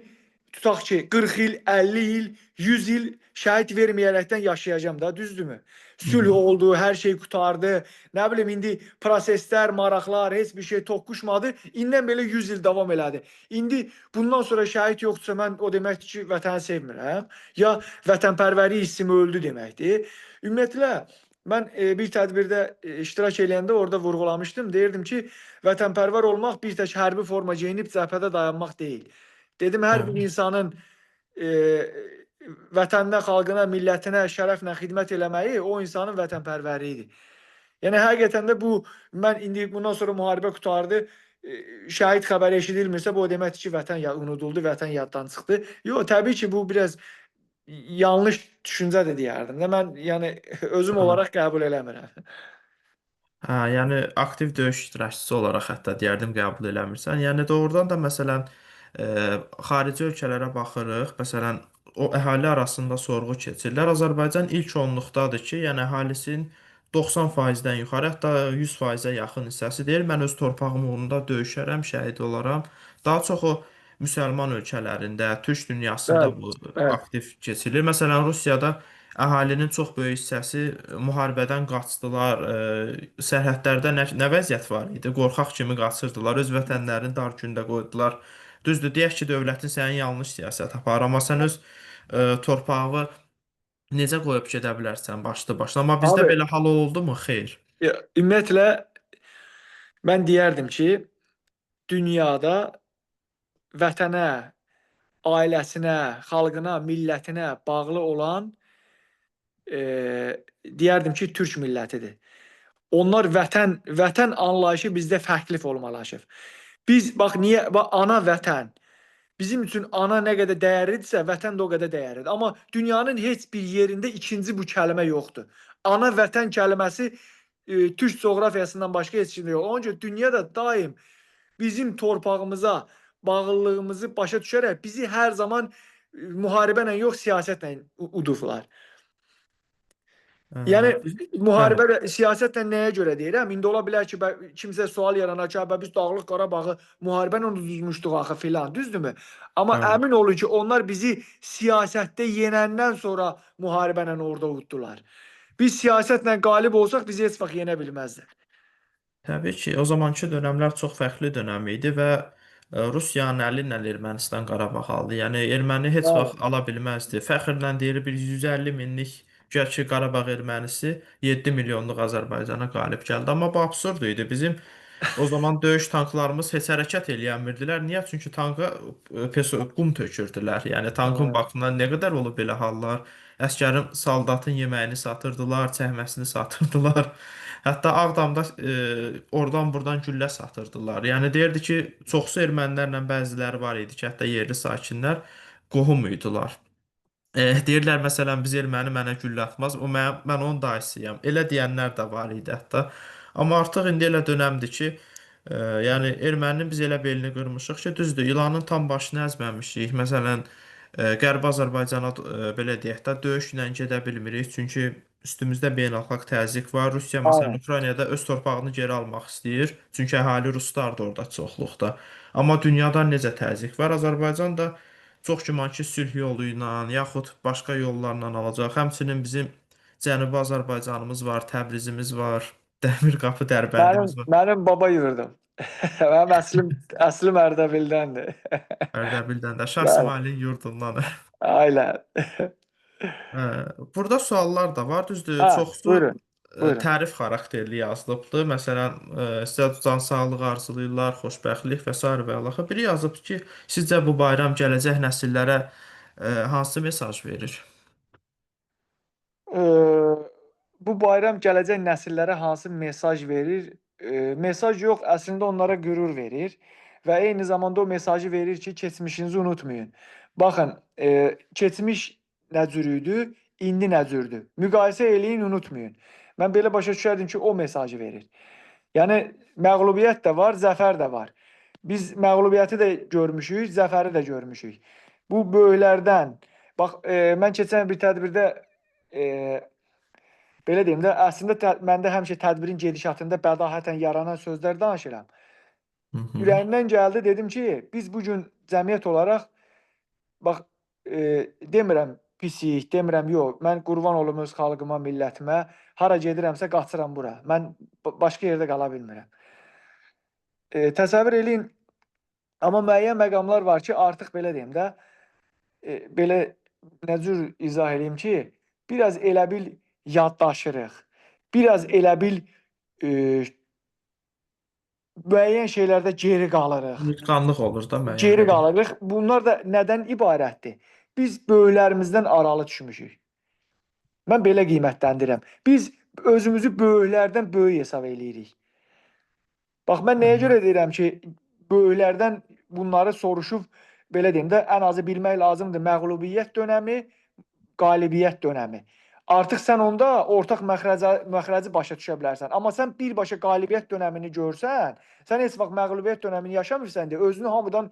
tutaq ki, 40 il, 50 il, 100 il şəhid verməyərəkdən yaşayacağam da, düzdürmü? Hı Sülh -hı. oldu, hər şey qurtardı. Nə bilim indi proseslər, maraqlar, heç bir şey toqquşmadı. İndən belə 100 il davam elədi. İndi bundan sonra şəhid yoxdursa mən o deməkdir ki, vətəni sevmirəm. Ya vətənpərvərlik hissim öldü deməkdir. Ümumiyyətlə mən bir tədbirdə iştirak eləyəndə orada vurğulamışdım. Deyirdim ki, vətənpərvər olmaq bir tək hərbi forma geyinib cəbhədə dayanmaq deyil. Dedim, hər bir Bəli. insanın e, vətəninə, xalqına, millətinə şərəflə xidmət eləməyi o insanın vətənpərvərliyidir. Yəni həqiqətən də bu mən indi bundan sonra müharibə qurtardı. Şəhid xəbəri eşidilmirsə bu o deməkdir ki, vətən ya unuduldu, vətən yaddan çıxdı. Yox, təbii ki, bu biraz yanlış düşüncə də deyərdim. Də mən yəni özüm Aha. olaraq qəbul eləmirəm. Hə, yəni aktiv döyüş iştirakçısı olaraq hətta deyərdim qəbul eləmirsən. Yəni doğrudan da məsələn e, xarici ölkələrə baxırıq. Məsələn, o əhali arasında sorğu keçirlər. Azərbaycan ilk onluqdadır ki, yəni əhalisinin 90%-dən yuxarı, hətta 100%-ə yaxın hissəsi deyir, mən öz torpağım uğrunda döyüşərəm, şəhid olaram. Daha çox o müsəlman ölkələrində, türk dünyasında Bəli, bu bəli. aktiv keçirilir. Məsələn, Rusiyada əhalinin çox böyük hissəsi müharibədən qaçdılar. Sərhədlərdə nə vəziyyət var idi? Qorxaq kimi qaçırdılar, öz vətənlərini dar gündə qoydular. Düzdür, deyək ki, dövlətin sənin yanlış siyasət aparır, amma sən öz torpağı necə qoyub gedə bilərsən başlı başına? Amma bizdə Abi, belə hal oldu mu? Xeyr. ümumiyyətlə mən deyərdim ki, dünyada vətənə, ailəsinə, xalqına, millətinə bağlı olan e, deyərdim ki, türk millətidir. Onlar vətən anlayışı bizdə fərqli formalaşıb. Biz bax niyə bax, ana vətən bizim üçün ana nə qədər dəyərlidirsə, vətən də o qədər dəyərlidir. Amma dünyanın heç bir yerində ikinci bu kəlmə yoxdur. Ana vətən kəlməsi türk coğrafiyasından başqa heç kimdə yox. Onun üçün dünyada daim bizim torpağımıza bağlılığımızı başa düşərək bizi hər zaman müharibə ilə yox, siyasətlə udurlar. Yəni Ə, biz bəli. müharibə və siyasətlə nəyə görə deyirəm? İndi ola bilər ki, kimsə sual yaranar ki, biz Dağlıq Qarabağı müharibə ilə uduzmuşduq axı filan, düzdürmü? Amma Bəli. əmin olun ki, onlar bizi siyasətdə yenəndən sonra müharibə ilə orada uddular. Biz siyasətlə qalib olsaq bizi heç vaxt yenə bilməzlər. Təbii ki, o zamankı dönəmlər çox fərqli dönəm idi və Rusiyanın əli ilə Ermənistan Qarabağ aldı. Yəni erməni heç Bəli. vaxt ala bilməzdi. Fəxrlə deyir bir 150 minlik güya ki Qarabağ ermənisi 7 milyonluq Azərbaycana qalib gəldi. Amma bu absurd idi. Bizim o zaman döyüş tanklarımız heç hərəkət eləyənmirdilər. Niyə? Çünki tanka qum tökürdülər. Yəni tankın Hə. baxımından nə qədər olub belə hallar. Əskərin, saldatın yeməyini satırdılar, çəkməsini satırdılar. Hətta Ağdamda oradan buradan güllə satırdılar. Yəni deyirdi ki, çoxsu ermənilərlə bəziləri var idi ki, hətta yerli sakinlər qohum idilər. Deyirlər məsələn biz erməni mənə güllə atmaz, mən onun dayısıyam. Elə deyənlər də var idi hətta. Amma artıq indi elə dönəmdir ki, yəni erməninin biz elə belini qırmışıq ki, düzdür, ilanın tam başını əzməmişik. Məsələn, Qərbi Azərbaycana belə deyək də döyüşlə gedə bilmirik, çünki üstümüzdə beynəlxalq təzyiq var. Rusiya məsələn Aynen. Ukraynada öz torpağını geri almaq istəyir, çünki əhali ruslardır orada çoxluqda. Amma dünyadan necə təzyiq var? Azərbaycan da çox güman ki, sülh yolu ilə, yaxud başqa yollarla alacaq. Həmçinin bizim Cənubi Azərbaycanımız var, Təbrizimiz var, Dəmirqapı Dərbəndimiz var. Mənim baba yurdım. Mənim əslim Ərdəbildəndir. Ərdəbildən də Şah Bəli. İsmayılın yurdundan. Ailən. Hə, burada suallar da var. Düzdür, Hə, çoxsu buyurun. Buyurun. tərif xarakterli yazılıbdır. Məsələn, sizə can sağlığı arzulayırlar, xoşbəxtlik və sair və ilaxır. Biri yazıb ki, sizcə bu bayram gələcək nəsillərə hansı mesaj verir? Bu bayram gələcək nəsillərə hansı mesaj verir? mesaj yox, əslində onlara qürur verir və eyni zamanda o mesajı verir ki, keçmişinizi unutmayın. Baxın, keçmiş nə cür idi, indi nə cürdür. Müqayisə eləyin, unutmayın. Mən belə başa düşərdim ki, o mesajı verir. Yəni məğlubiyyət də var, zəfər də var. Biz məğlubiyyəti də görmüşük, zəfəri də görmüşük. Bu böyüklərdən, bax, mən keçən bir tədbirdə e, belə deyim də, əslində məndə həmişə tədbirin gedişatında bədahətən yaranan sözlər danışıram. Hı hı. Ürəyimdən gəldi, dedim ki, biz bu gün cəmiyyət olaraq bax, demirəm pisik, demirəm yox, mən qurban olum öz xalqıma, millətimə, hara gedirəmsə qaçıram bura. Mən başqa yerdə qala bilmirəm. Təsəvvür eləyin, amma müəyyən məqamlar var ki, artıq belə deyim də, belə nə cür izah eləyim ki, biraz elə bil yaddaşırıq. Biraz elə bil eee, müəyyən şeylərdə geri qalırıq. Unutqanlıq olur da müəyyən Geri qədər. qalırıq. Bunlar da nədən ibarətdir? Biz böyüklərimizdən aralı düşmüşük. Mən belə qiymətləndirirəm. Biz özümüzü böyüklərdən böyük hesab eləyirik. Bax, mən Hı nəyə hı. görə deyirəm ki, böyüklərdən bunları soruşub, belə deyim də, ən azı bilmək lazımdır. Məğlubiyyət dönəmi, qalibiyyət dönəmi. Artıq sən onda ortaq məxrəci başa düşə bilərsən. Amma sən birbaşa qalibiyyət dönəmini görsən, sən heç vaxt məğlubiyyət dönəmini yaşamırsan deyə özünü hamıdan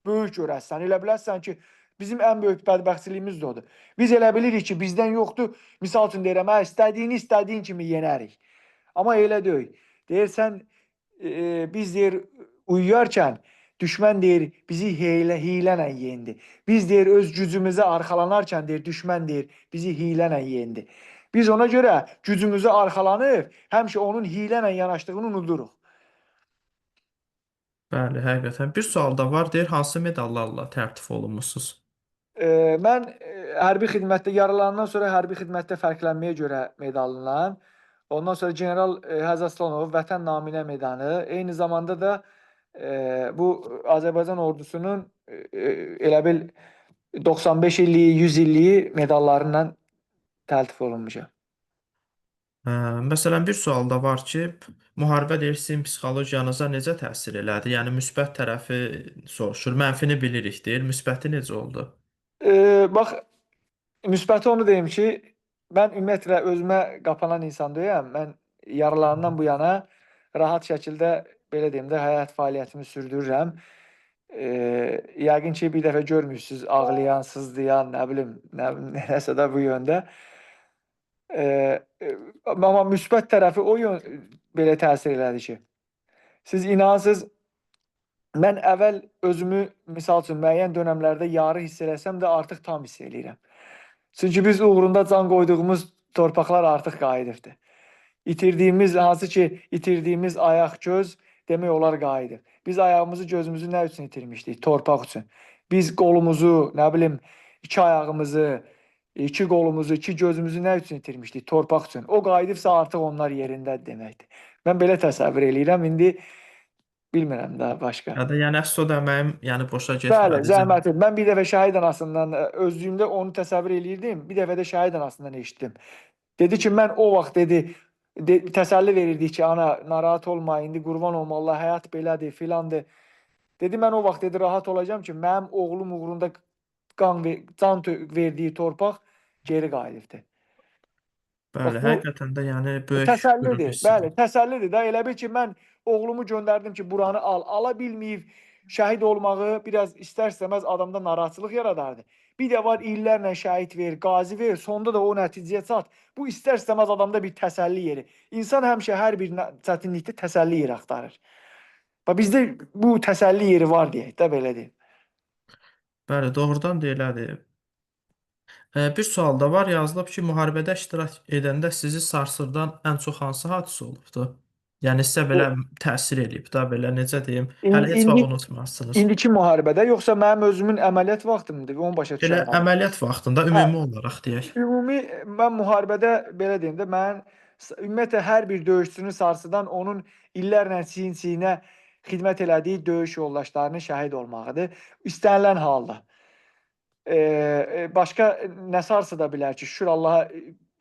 böyük görərsən. Elə bilərsən ki, bizim ən böyük bədbəxtçiliyimiz də odur. Biz elə bilirik ki, bizdən yoxdur. Misal üçün deyirəm, hə, istədiyin kimi yenərik. Amma elə deyil. Deyirsən, biz deyir uyuyarkən düşmən deyir bizi hiylə yendi. Biz deyir öz gücümüzə arxalanarkən deyir düşmən deyir bizi hiylə yendi. Biz ona görə gücümüzə arxalanıb həmişə onun hiylə yanaşdığını unuduruq. Bəli, həqiqətən. Bir sual da var, deyir, hansı medallarla təltif olunmusunuz? Mən hərbi xidmətdə yaralanandan sonra hərbi xidmətdə fərqlənməyə görə medalından, ondan sonra General Həzz Aslanov Vətən naminə medalı, eyni zamanda da bu Azərbaycan ordusunun elə bil 95 illiyi, 100 illiyi medallarından təltif olunmuşam. Məsələn, bir sual da var ki, müharibə deyir, sizin psixologiyanıza necə təsir elədi? Yəni, müsbət tərəfi soruşur, mənfini bilirik deyir, müsbəti necə oldu? Bax, müsbəti onu deyim ki, mən ümumiyyətlə özümə qapanan insan deyiləm. Mən yaralanandan bu yana rahat şəkildə, belə deyim də, həyat fəaliyyətimi sürdürürəm. Yəqin ki, bir dəfə görmürsünüz ağlayan, sızlayan, nə bilim, nəsə də bu yöndə. Amma müsbət tərəfi o belə təsir elədi ki, siz inansız, mən əvvəl özümü misal üçün müəyyən dönəmlərdə yarı hiss eləsəm də artıq tam hiss eləyirəm. Çünki biz uğrunda can qoyduğumuz torpaqlar artıq qayıdıbdır. İtirdiyimiz, hansı ki, itirdiyimiz ayaq, göz demək olar qayıdıb. Biz ayağımızı, gözümüzü nə üçün itirmişdik? Torpaq üçün. Biz qolumuzu, nə bilim, iki ayağımızı, iki qolumuzu, iki gözümüzü nə üçün itirmişdik? Torpaq üçün. O qayıdıbsa artıq onlar yerindədir deməkdir. Mən belə təsəvvür eləyirəm. İndi bilmirəm daha başqa. Ya da yəni əsl o da mənim yəni boşa Bəli, getmədi. zəhmətim. Mən bir dəfə şəhid anasından özlüyümdə onu təsəvvür eləyirdim. Bir dəfə də şəhid anasından eşitdim. Dedi ki, mən o vaxt dedi, təsəlli verirdik ki, ana narahat olma, indi qurban olma, Allah həyat belədir, filandır. Dedi, mən o vaxt dedi rahat olacağam ki, mənim oğlum uğrunda can verdiyi torpaq geri qayıdıbdır. Bəli, Bax bu həqiqətən də yəni böyük qürur təsəllidir. Bəli, hissidir. təsəllidir də. Elə bil ki, mən oğlumu göndərdim ki, buranı al. Ala bilməyib şəhid olmağı biraz istər-istəməz adamda narahatçılıq yaradardı. Bir də var illərlə şəhid ver, qazi ver, sonda da o nəticəyə çat. Bu istər-istəməz adamda bir təsəlli yeri. İnsan həmişə hər bir çətinlikdə təsəlli yeri axtarır. Və bizdə bu təsəlli yeri var deyək də belə deyim. Bəli, doğrudan da elədir. Bir sual da var, yazılıb ki, müharibədə iştirak edəndə sizi sarsıdan ən çox hansı hadisə olubdu? Yəni sizə belə Bu təsir eləyib da, belə necə deyim, hələ heç vaxt indi unutmazsınız. indiki müharibədə yoxsa mənim özümün əməliyyat vaxtımdır, onu başa Elə düşə bilmədim. əməliyyat vaxtında Hə, ümumi olaraq deyək. ümumi mən müharibədə belə deyim də, mən ümumiyyətlə hər bir döyüşçünü sarsıdan onun illərlə çiyin-çiyinə xidmət elədiyi döyüş yoldaşlarının şəhid olmağıdır. İstənilən halda. Başqa nə sarsıda bilər ki, şükür Allaha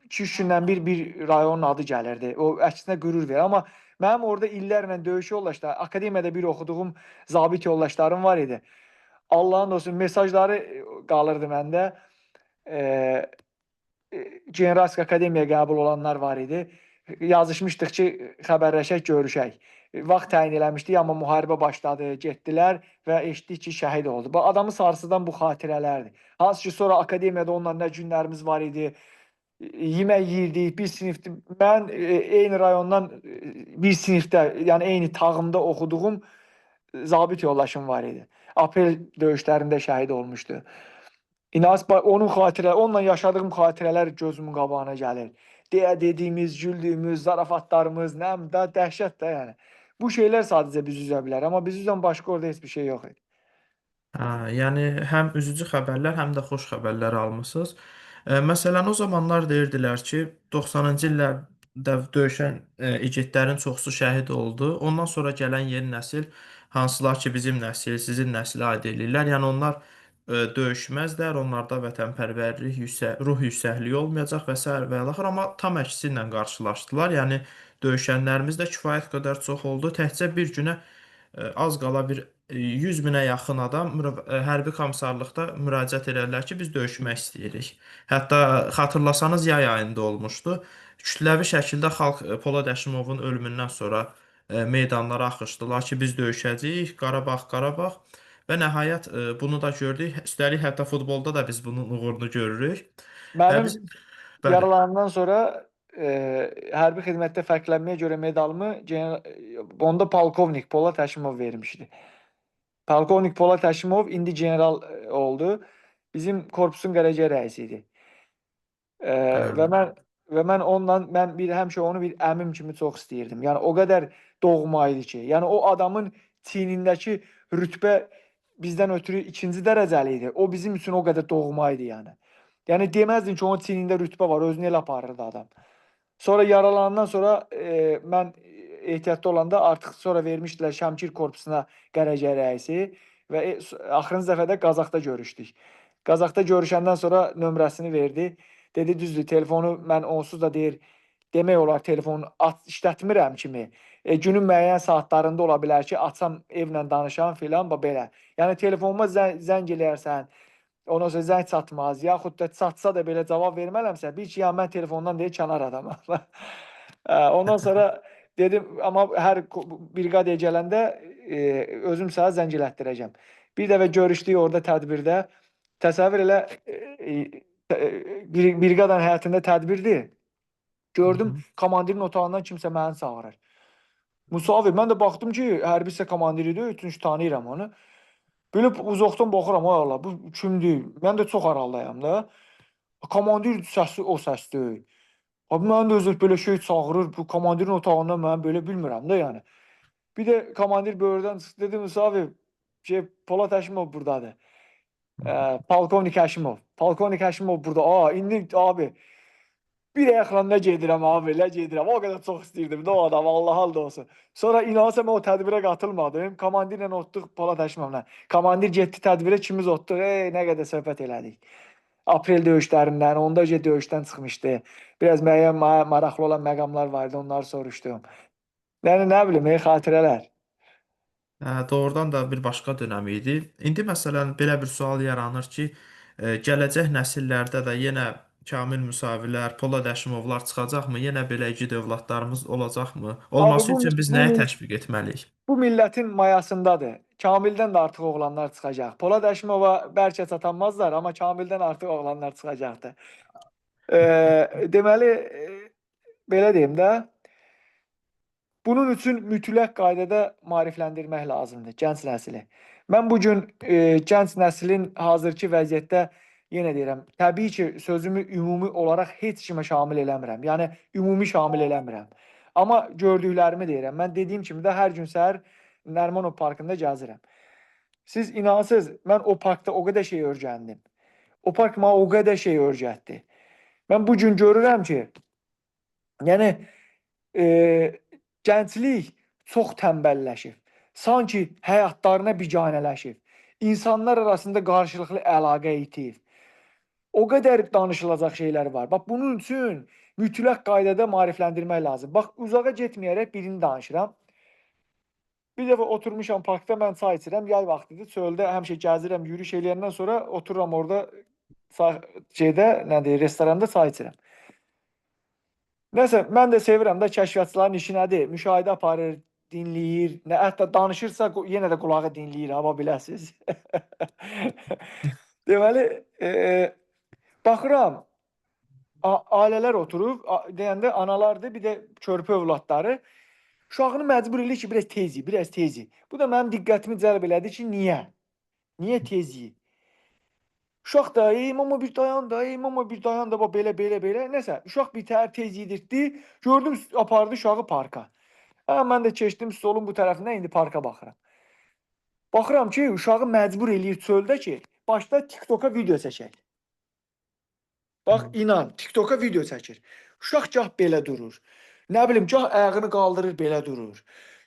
2-3 gündən bir rayon adı gəlirdi. O əksinə qürur verir. Amma Mənim orada illərlə döyüş yoldaşları, akademiyada bir oxuduğum zabit yoldaşlarım var idi. Allahın olsun mesajları qalırdı məndə. Eee Generalsk akademiyaya qəbul olanlar var idi. Yazışmışdıq ki, xəbərləşək, görüşək. Vaxt təyin eləmişdik, amma müharibə başladı, getdilər və eşitdik ki, şəhid oldu. Bu adamı sarsıdan bu xatirələrdir. Hansı ki, sonra akademiyada onunla nə günlərimiz var idi. Yemək yeyirdik, bir sinifdə. Mən eyni rayondan bir sinifdə, yəni eyni tağımda oxuduğum zabit yoldaşım var idi. Aprel döyüşlərində şəhid olmuşdu. İnanc onun xatirə, onunla yaşadığım xatirələr gözümün qabağına gəlir. Deyə dediyimiz, güldüyümüz, zarafatlarımız, nə bilim də dəhşət də yəni. Bu şeylər sadəcə bizi üzə bilər, amma bizi üzən başqa orada heç bir şey yox idi. Hə, yəni həm üzücü xəbərlər, həm də xoş xəbərlər almısınız. Məsələn, o zamanlar deyirdilər ki, 90-cı illərdə döyüşən igidlərin çoxusu şəhid oldu. Ondan sonra gələn yeni nəsil, hansılar ki, bizim nəsil, sizin nəslə aid eləyirlər. Yəni onlar döyüşməzlər, onlarda vətənpərvərlik, ruh yüksəkliyi olmayacaq və sair və ilaxır, amma tam əksi ilə qarşılaşdılar. Yəni döyüşənlərimiz də kifayət qədər çox oldu. Təkcə bir günə az qala bir 100 minə yaxın adam hərbi komissarlıqda müraciət edərlər ki, biz döyüşmək istəyirik. Hətta xatırlasanız yay ayında olmuşdu. Kütləvi şəkildə xalq Polad Həşimovun ölümündən sonra meydanlara axışdılar ki, biz döyüşəcəyik, Qarabağ, Qarabağ. Və nəhayət bunu da gördük. Üstəlik hətta futbolda da biz bunun uğurunu görürük. Mənim Bizim bəli. yaralanandan sonra hərbi xidmətdə fərqlənməyə görə medalımı onda polkovnik Polad Həşimov vermişdi. Polkovnik Polad Həşimov indi general oldu. Bizim korpusun qərəcə rəisi idi. Və Bəli. mən onunla bir həmişə onu bir əmim kimi çox istəyirdim. Yəni o qədər doğma idi ki, yəni o adamın çiynindəki rütbə bizdən ötürü ikinci dərəcəli idi. O bizim üçün o qədər doğma idi yəni. Yəni deməzdin ki, onun çiynində rütbə var, özünü elə aparırdı adam. Sonra yaralanandan sonra mən ehtiyatda olanda artıq sonra vermişdilər Şəmkir korpusuna qərəcə rəisi və axırıncı dəfə də Qazaxda görüşdük. Qazaxda görüşəndən sonra nömrəsini verdi. Dedi düzdür, telefonu mən onsuz da deyir, demək olar telefonu işlətmirəm kimi. Günün müəyyən saatlarında ola bilər ki, açsam evlə danışam filan belə. Yəni telefonuma zəng eləyərsən, ondan sonra zəng çatmaz, yaxud da çatsa da belə cavab vermələmsə, bil ki, yəni mən telefondan deyir kənar adamam. Ondan sonra dedim, amma hər briqadaya gələndə özüm sənə zəng elətdirəcəm. Bir dəfə görüşdük orada tədbirdə. Təsəvvür elə briqadanın həyətində tədbirdir. Hı Gördüm hı. komandirin otağından kimsə məni çağırır. Musavi, mən də baxdım ki, hərbi hissə komandiridir, çünki tanıyıram onu. Belə uzaqdan baxıram, ay Allah, bu kimdir? Mən də çox araldayam da. Komandir səsi o səsdir. Abi mən də özü belə şey çağırır, bu komandirin otağından mən belə bilmirəm də yəni. Bir də komandir böyürdən çıxdı, dedi Musavi, Polad Həşimov burdadır. Polkovnik Həşimov. Polkovnik Həşimov burada. İndi abi bir ayaqla gedirəm abi, elə gedirəm. O qədər çox istəyirdim də o adamı, Allah halda olsun. Sonra inanırsam o tədbirə qatılmadım. Komandirlə otduq Polad Həşimovla. Komandir getdi tədbirə, ikimiz otduq. Nə qədər söhbət elədik. Aprel döyüşlərindən, onda döyüşdən çıxmışdı. Biraz müəyyən maraqlı olan məqamlar vardı, onları soruşdum. Yəni nə bilim, xatirələr. Doğrudan da bir başqa dönəm idi. İndi məsələn belə bir sual yaranır ki, gələcək nəsillərdə də yenə Kamil Müsavilər, Polad Həşimovlar çıxacaqmı? Yenə belə igid övladlarımız olacaqmı? Abi Olması üçün biz nəyə təşviq etməliyik? bu millətin mayasındadır. Kamildən də artıq oğlanlar çıxacaq. Polad Həşimova bəlkə çatanmazlar, amma Kamildən artıq oğlanlar çıxacaqdır. Deməli, belə deyim də, bunun üçün mütləq qaydada maarifləndirmək lazımdır gənc nəsli. Mən bu gün gənc nəslin hazırki vəziyyətdə yenə deyirəm, təbii ki, sözümü ümumi olaraq heç kimə şamil eləmirəm. Yəni ümumi şamil eləmirəm. Amma gördüklərimi deyirəm. Mən dediyim kimi də hər gün səhər Nərimanov parkında gəzirəm. Siz inansız, mən o parkda o qədər şey öyrəndim. O park mənə o qədər şey öyrətdi. Mən bu gün görürəm ki, yəni e, gənclik çox tənbəlləşib. Sanki həyatlarına biganələşib. İnsanlar arasında qarşılıqlı əlaqə itib. O qədər danışılacaq şeylər var. Bax bunun üçün mütləq qaydada maarifləndirmək lazım. Bax, uzağa getməyərək birini danışıram. Bir dəfə oturmuşam parkda, mən çay içirəm, yay vaxtıdır, çöldə həmişə gəzirəm, yürüyüş eləyəndən sonra otururam orada şeydə, nədir, restoranda çay içirəm. Nəsə, mən də sevirəm də kəşfiyyatçıların işi nədir? Müşahidə aparır, dinləyir, nə hətta danışırsa yenə də qulağı dinləyir, amma biləsiz. Deməli, baxıram, ailələr oturub, deyəndə analardır, bir də körpə övladları. Uşağını məcbur eləyir ki, biraz tez ye, biraz tez ye. Bu da mənim diqqətimi cəlb elədi ki, niyə? Niyə tez ye? Uşaq da, ey mama bir dayan da, ey mama bir dayan da, bax belə, belə, belə. Nəsə, uşaq bitər, tez yedirtdi. Gördüm, apardı uşağı parka. Hə, mən də keçdim stolun bu tərəfindən, indi parka baxıram. Baxıram ki, uşağı məcbur eləyir çöldə ki, başda TikToka video çəkək. Bax, inan, TikToka video çəkir. Uşaq gah belə durur. Nə bilim, gah ayağını qaldırır, belə durur.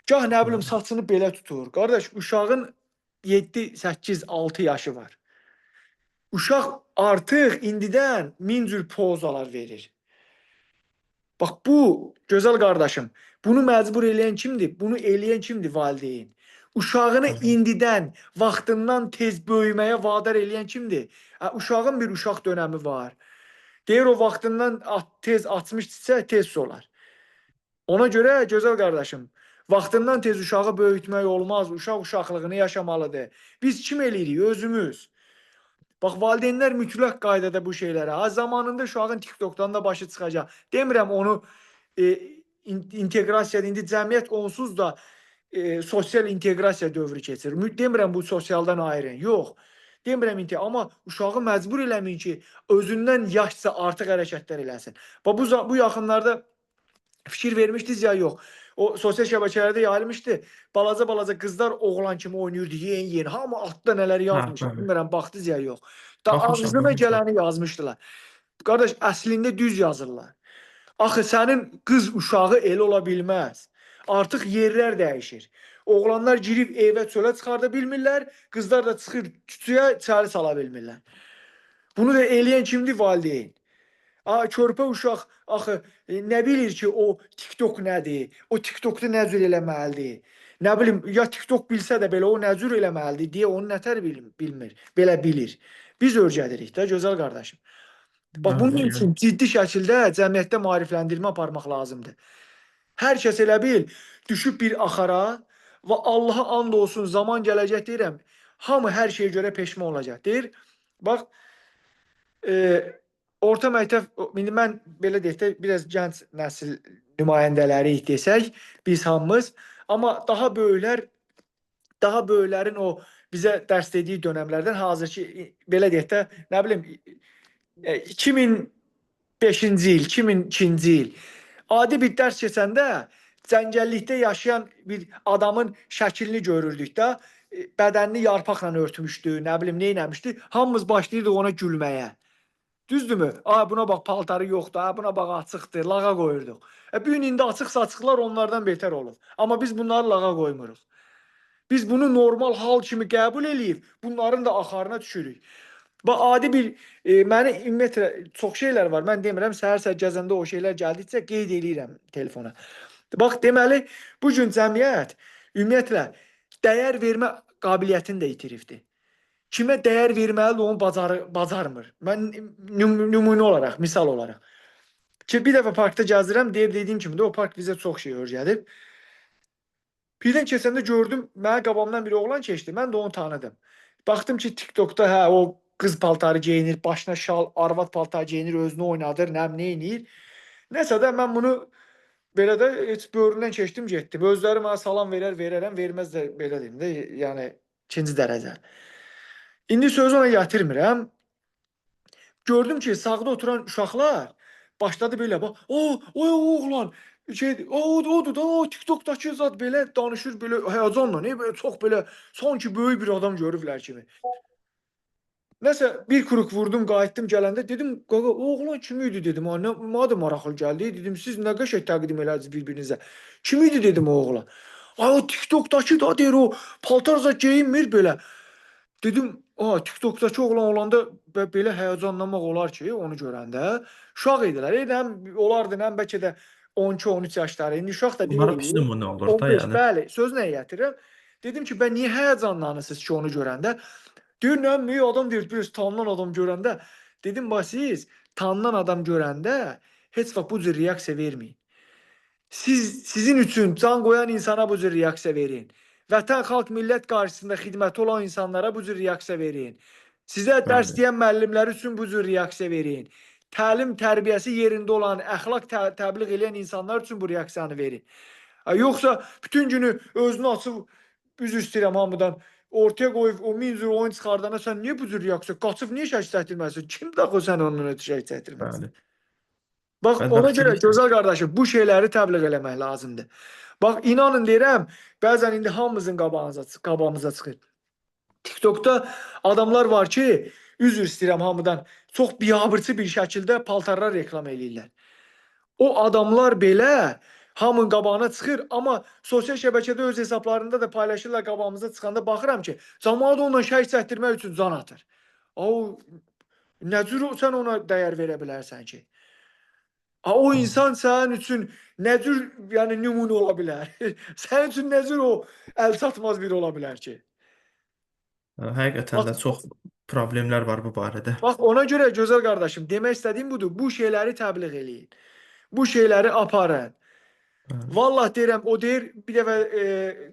Gah nə bilim, saçını belə tutur. Qardaş, uşağın 7, 8, 6 yaşı var. Uşaq artıq indidən min cür pozalar verir. Bax, bu, gözəl qardaşım, bunu məcbur eləyən kimdir? Bunu eləyən kimdir? Valideyn. Uşağını indidən, vaxtından tez böyüməyə vadar eləyən kimdir? Uşağın bir uşaq dönəmi var. Deyir, o vaxtından tez açmış çiçək tez solar. Ona görə, gözəl qardaşım, vaxtından tez uşağı böyütmək olmaz. Uşaq uşaqlığını yaşamalıdır. Biz kim eləyirik? Özümüz. Bax, valideynlər mütləq qaydada bu şeylərə. Zamanında uşağın TikTokdan da başı çıxacaq. Demirəm onu inteqrasiya, indi cəmiyyət onsuz da sosial inteqrasiya dövrü keçir. Demirəm bu sosialdan ayrı. Yox. Demirəm amma uşağı məcbur eləməyin ki, özündən yaşsa artıq hərəkətlər eləsin. Bax, bu yaxınlarda fikir vermişdiniz ya yox. O sosial şəbəkələrdə yayılmışdı. Balaca qızlar oğlan kimi oynayırdı, yeyin. Hamı altda nələr Hə, yazmış. bəli. Bilmirəm, baxdınız ya yox. Da Baxmışam, ağzına baxmışam. gələni yazmışdılar. Qardaş, əslində düz yazırlar. Axı sənin qız uşağı elə ola bilməz. Artıq yerlər dəyişir. Oğlanlar girib evə çölə çıxarda bilmirlər, qızlar da çıxır küçüyə çəri sala bilmirlər. Bunu da eləyən kimdir? Valideyn. Körpə uşaq axı nə bilir ki, o TikTok nədir? O TikTokda nə cür eləməlidir? Nə bilim, ya TikTok bilsə də belə o nə cür eləməlidir deyə onu nətər bilmir. Belə bilir. Biz öyrədirik də, gözəl qardaşım. Bax, bunun Bəli, üçün ciddi şəkildə cəmiyyətdə maarifləndirmə aparmaq lazımdır. Hər kəs elə bil, düşüb bir axara və Allaha and olsun zaman gələcək deyirəm, hamı hər şeyə görə peşman olacaq. Deyir, bax, orta məktəb, indi mən belə deyək də, biraz gənc nəsil nümayəndələriyik desək, biz hamımız, amma daha böyüklərin o bizə dərs dediyi dönəmlərdən hazırki, belə deyək də, nə bilim, 2005-ci il, 2002-ci il adi bir dərs keçəndə cəngəllikdə yaşayan bir adamın şəklini görürdük də, bədənini yarpaqla örtmüşdü, nə bilim, neynəmişdi, hamımız başlayırdıq ona gülməyə. Düzdürmü? Buna bax, paltarı yoxdur, buna bax, açıqdır, lağa qoyurduq. Bu gün indi açıq saçıqlar onlardan betər olur. Amma biz bunları lağa qoymuruq. Biz bunu normal hal kimi qəbul eləyib, bunların da axarına düşürük. Bax, adi bir, məni ümumiyyətlə, çox şeylər var. Mən demirəm, səhər-səhər gəzəndə o şeylər gəldikcə qeyd eləyirəm telefona. Bax, deməli, bu gün cəmiyyət ümumiyyətlə dəyər vermə qabiliyyətini də itiribdir. Kimə dəyər verməlidir, onu bacarmır. Mən nümunə olaraq, misal olaraq. Ki, bir dəfə parkda gəzirəm, dediyim kimi də o park bizə çox şey öyrədib. Birdən keçəndə gördüm, mənə qabamdan bir oğlan keçdi, mən də onu tanıdım. Baxdım ki, TikTokda o qız paltarı geyinir, başına şal, arvad paltarı geyinir, özünü oynadır, nə eləyir. Nəsə də mən bunu belə də heç böhründən keçdim, getdim. Özləri mənə salam verərəm, verməz də belə deyim də, yəni ikinci dərəcə. İndi sözü ona gətirmirəm. Gördüm ki, sağda oturan uşaqlar başladı belə, bax, o oğlan, odur da, o TikTokdakı zat belə danışır, belə həyəcanla, belə çox belə, sanki böyük bir adam görüblər kimi. Nəsə, bir kuruk vurdum, qayıtdım gələndə, dedim, qaqa, oğlan kim idi dedim, mənə də maraqlı gəldi, dedim, siz nə qəşəng təqdim elədiniz bir-birinizə. Kim idi dedim o oğlan. O TikTokdakı da deyir, o paltarza geyinmir belə. Dedim, TikTokdakı oğlan olanda belə həyəcanlanmaq olar ki, onu görəndə. Uşaq idilər. Həm olardı, həm bəlkə də 12-13 yaşları. İndi uşaq da Bunlara pis deyil. nümunə olur da 15, yəni. bəli. Söz nəyə gətirirəm? Dedim ki, bə niyə həyəcanlanırsınız ki, onu görəndə? Deyir, nə mi adam deyir, biz tanınan adam görəndə. Dedim, bax siz tanınan adam görəndə heç vaxt bu cür reaksiya verməyin. Sizin üçün can qoyan insana bu cür reaksiya verin. Vətən, xalq, millət qarşısında xidməti olan insanlara bu cür reaksiya verin. Sizə dərs Bəli, deyən müəllimlər üçün bu cür reaksiya verin. Təlim, tərbiyəsi yerində olan, əxlaq təbliğ edən insanlar üçün bu reaksiyanı verin. Yoxsa bütün günü özünü açıb, üzr istəyirəm hamıdan, ortaya qoyub o 1000 cür oyun çıxardana sən niyə bu cür reaksiya? Qaçıb niyə şəkil çəkdirməsin? Kim daxil sən onun ötürü şəkil çəkdirməsin? bəli. Bax, ona görə Bədbəxtçilik gözəl qardaşım, bu şeyləri təbliğ eləmək lazımdır. Bax, inanın deyirəm, bəzən indi hamımızın qabağımıza çıxır. TikTokda adamlar var ki, üzr istəyirəm hamıdan, çox biabırçı bir şəkildə paltarlar reklam eləyirlər. O adamlar belə hamının qabağına çıxır, amma sosial şəbəkədə öz hesablarında da paylaşırlar qabağımıza çıxanda baxıram ki, cəmaət onunla şərik çəkdirmək üçün can atır. O, nə cür sən ona dəyər verə bilərsən ki? O doğru. insan sənin üçün nə cür, yəni nümunə ola bilər? Sənin üçün nə cür o əlçatmaz biri ola bilər ki? Həqiqətən Bax, də çox problemlər var bu barədə. bax ona görə gözəl qardaşım, demək istədiyim budur. Bu şeyləri təbliğ eləyin. Bu şeyləri aparın. Bəli, Vallah deyirəm, o deyir, bir dəfə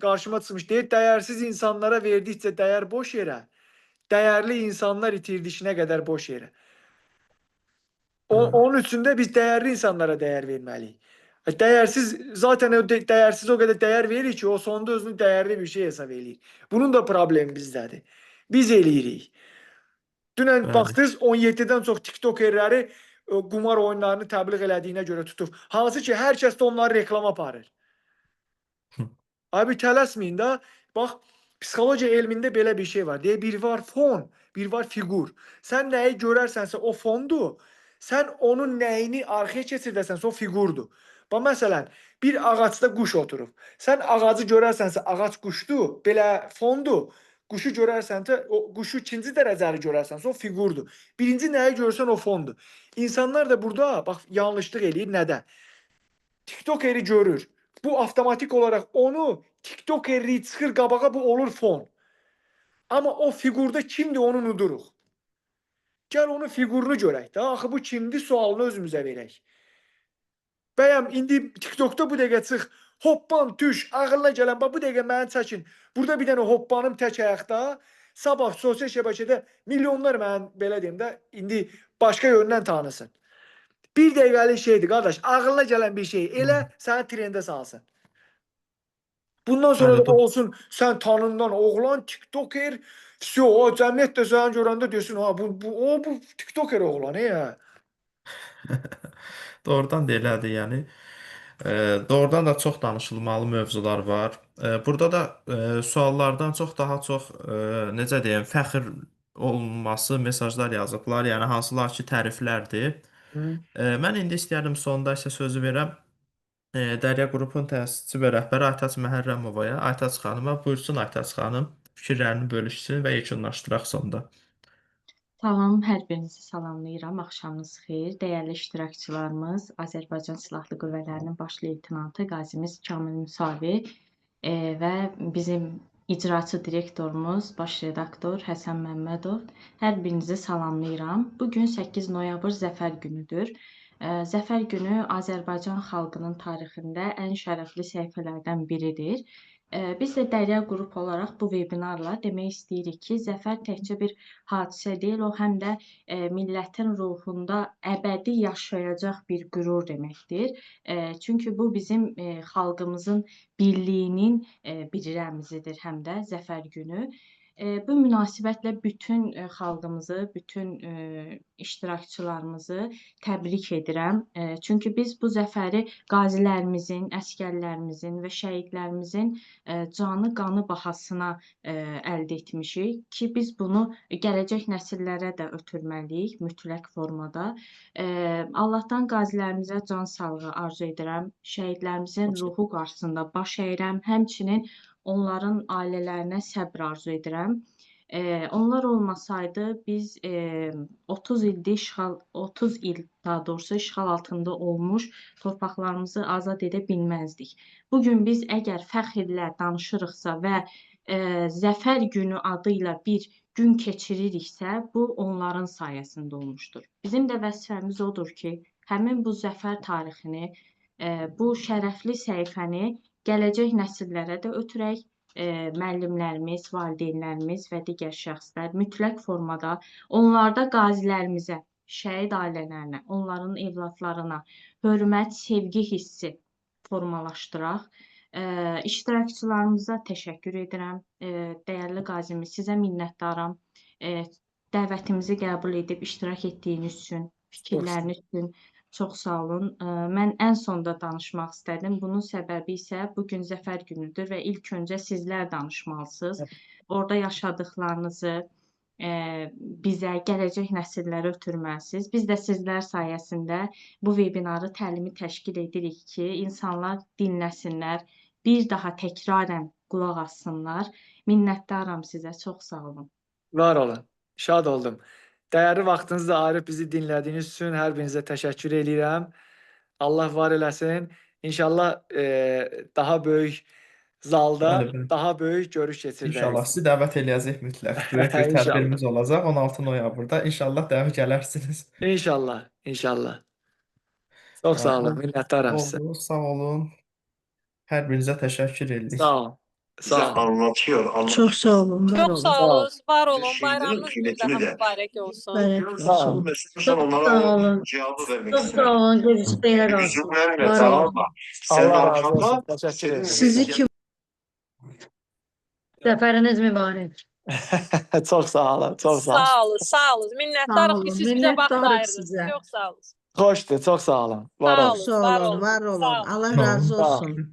qarşıma çıxmış, deyir, dəyərsiz insanlara verdikcə dəyər boş yerə, dəyərli insanlar itirdikçə qədər boş yerə. bəli. Onun üçün də biz dəyərli insanlara dəyər verməliyik. Dəyərsiz, zaten o dəyərsiz o qədər dəyər verir ki, o sonda özünü dəyərli bir şey hesab eləyir. Bunun da problemi bizdədir. Biz eləyirik. Dünən Bəli. baxdınız 17-dən çox TikTokerləri qumar oyunlarını təbliğ elədiyinə görə tutub. Hansı ki, hər kəs də onları reklama aparır. Abi tələsməyin də. Bax, psixologiya elmində belə bir şey var. Deyir, bir var fon, bir var fiqur. Sən nəyi görərsənsə o fondur. Sən onun nəyini arxaya keçirdəsənsə o fiqurdur. Bax, məsələn, bir ağacda quş oturub. Sən ağacı görərsənsə ağac quşdur, belə fondur. Quşu görərsənsə, o quşu ikinci dərəcəli görərsənsə o fiqurdur. Birinci nəyi görsən o fondur. İnsanlar da burada bax yanlışlıq eləyir nədə? TikTokeri görür. Bu avtomatik olaraq onu TikTokeri çıxır qabağa, bu olur fon. Amma o fiqurda kimdir onu unuduruq. Gəl onun fiqurunu görək də. Axı bu kimdir sualını özümüzə verək. Bəyəm indi TikTokda bu dəqiqə çıx, hoppan düş, ağılına gələn bax bu dəqiqə məni çəkin. Burada bir dənə hoppanım tək ayaqda. Sabah sosial şəbəkədə milyonlar mən belə deyim də indi başqa yöndən tanısın. Bir dəqiqəlik şeydir qardaş. Ağılına gələn bir şey elə səni trendə salsın. Bundan sonra Bəli, da olsun sən tanınan oğlan TikToker, vsyo, o cəmiyyət də səni görəndə desin, ha bu TikToker oğlanı ya. doğrudan da elədir, yəni. Doğrudan da çox danışılmalı mövzular var. Burada da suallardan çox daha çox necə deyim, fəxr olması mesajlar yazıblar, yəni hansılar ki, təriflərdir. Hı. Mən indi istəyərdim sonda isə sözü verəm Dərya qrupun təsisçi və rəhbəri Aytaç Məhərrəmovaya. Aytaç xanıma buyursun Aytaç xanım, fikirlərini bölüşsün və yekunlaşdıraq sonda. Salam, hər birinizi salamlayıram. Axşamınız xeyir. Dəyərli iştirakçılarımız, Azərbaycan Silahlı Qüvvələrinin Baş Leytenantı qazimiz Kamil Müsavi və bizim icraçı direktorumuz, baş redaktor Həsən Məmmədov. Hər birinizi salamlayıram. Bugün 8 noyabr Zəfər günüdür. Zəfər günü Azərbaycan xalqının tarixində ən şərəfli səhifələrdən biridir. Biz də Dərya qrup olaraq bu vebinarla demək istəyirik ki, zəfər təkcə bir hadisə deyil, o həm də millətin ruhunda əbədi yaşayacaq bir qürur deməkdir. Çünki bu bizim xalqımızın birliyinin bir rəmzidir həm də zəfər günü. Bu münasibətlə bütün xalqımızı, bütün iştirakçılarımızı təbrik edirəm. Çünki biz bu zəfəri qazilərimizin, əsgərlərimizin və şəhidlərimizin canı, qanı bahasına əldə etmişik ki, biz bunu gələcək nəsillərə də ötürməliyik mütləq formada. Allahdan qazilərimizə can sağlığı arzu edirəm. Şəhidlərimizin ruhu qarşısında baş əyirəm. Həmçinin onların ailələrinə səbr arzu edirəm. Onlar olmasaydı biz 30 il daha doğrusu işğal altında olmuş torpaqlarımızı azad edə bilməzdik. Bu gün biz əgər fəxrlə danışırıqsa və Zəfər günü adı ilə bir gün keçiririksə, bu onların sayəsində olmuşdur. Bizim də vəzifəmiz odur ki, həmin bu zəfər tarixini, bu şərəfli səhifəni gələcək nəsillərə də ötürək, müəllimlərimiz, valideynlərimiz və digər şəxslər mütləq formada onlarda qazilərimizə, şəhid ailələrinə, onların evladlarına hörmət, sevgi hissi formalaşdıraq. İştirakçılarımıza təşəkkür edirəm. Dəyərli qazimiz, sizə minnətdaram. Dəvətimizi qəbul edib iştirak etdiyiniz üçün, fikirləriniz üçün çox sağ olun. Mən ən sonda danışmaq istədim. Bunun səbəbi isə bugün Zəfər günüdür və ilk öncə sizlər danışmalısınız. Orada yaşadıqlarınızı bizə, gələcək nəsillərə ötürməlisiniz. Biz də sizlər sayəsində bu webinarı təlimi təşkil edirik ki, insanlar dinləsinlər, bir daha təkrarən qulaq assınlar. Minnətdaram sizə, çox sağ olun. Var olun. Şad oldum. Dəyərli vaxtınızı da ayırıb bizi dinlədiyiniz üçün hər birinizə təşəkkür edirəm. Allah var eləsin. İnşallah daha böyük zalda, Bəli, bəli. daha böyük görüş İnşallah keçirdərik. sizi dəvət eləyəcək mütləq. Böyük bir İnşallah. tədbirimiz olacaq 16 noyabrda. İnşallah dəvət gələrsiniz. İnşallah, inşallah. Çox sağ olun, minnətdaram sizə. Oldu, sağ olun. Hər birinizə təşəkkür edirik. Sağ olun. Bize Sağ olun. anlatıyor. Çok sağ olun, var Çok olun. sağ olun, var olun. Şeylerin Bayramınız bir kıymetini daha de. mübarek olsun. Bərək Sağ olsun. olun. Mesela Çok onlara sağ olun. cevabı vermek Çok sağ istedim. olun, görüşler olsun. Üzümlerle Var tamam olun. mı? Senin Allah razı olsun. arkanda Teşekkür senin ederim. Sizi kim? Zaferiniz mübarek. Çok sağ olun, çok sağ olun. Sağ olun, sağ olun. Sağ Minnətdarıq olun, ki, siz bizə vaxt minnətdarıq ayırdınız. sizə. Çox sağ olun. Hoşdur, çok sağ olun. Var Sağ olun. olun. Sağ var olun, olun, var sağ olun. olun. Allah Sağ razı olun. olsun.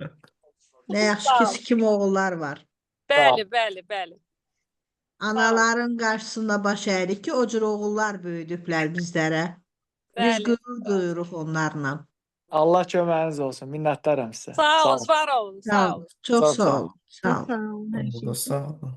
Ne yaxşı Sağ ki, olun. sikim oğullar var. Bəli, bəli, bəli. Anaların qarşısında baş əyirik ki, o cür oğullar böyüdüblər bizlərə. Biz Bəli. qürur duyuruq onlarla. Allah köməyiniz olsun. Minnətdaram sizə. Sağ olun, var olun, Sağ sağ olun. olun. Çok Çok sağ sağ olun. Sağ olun. Oldu, sağ olun.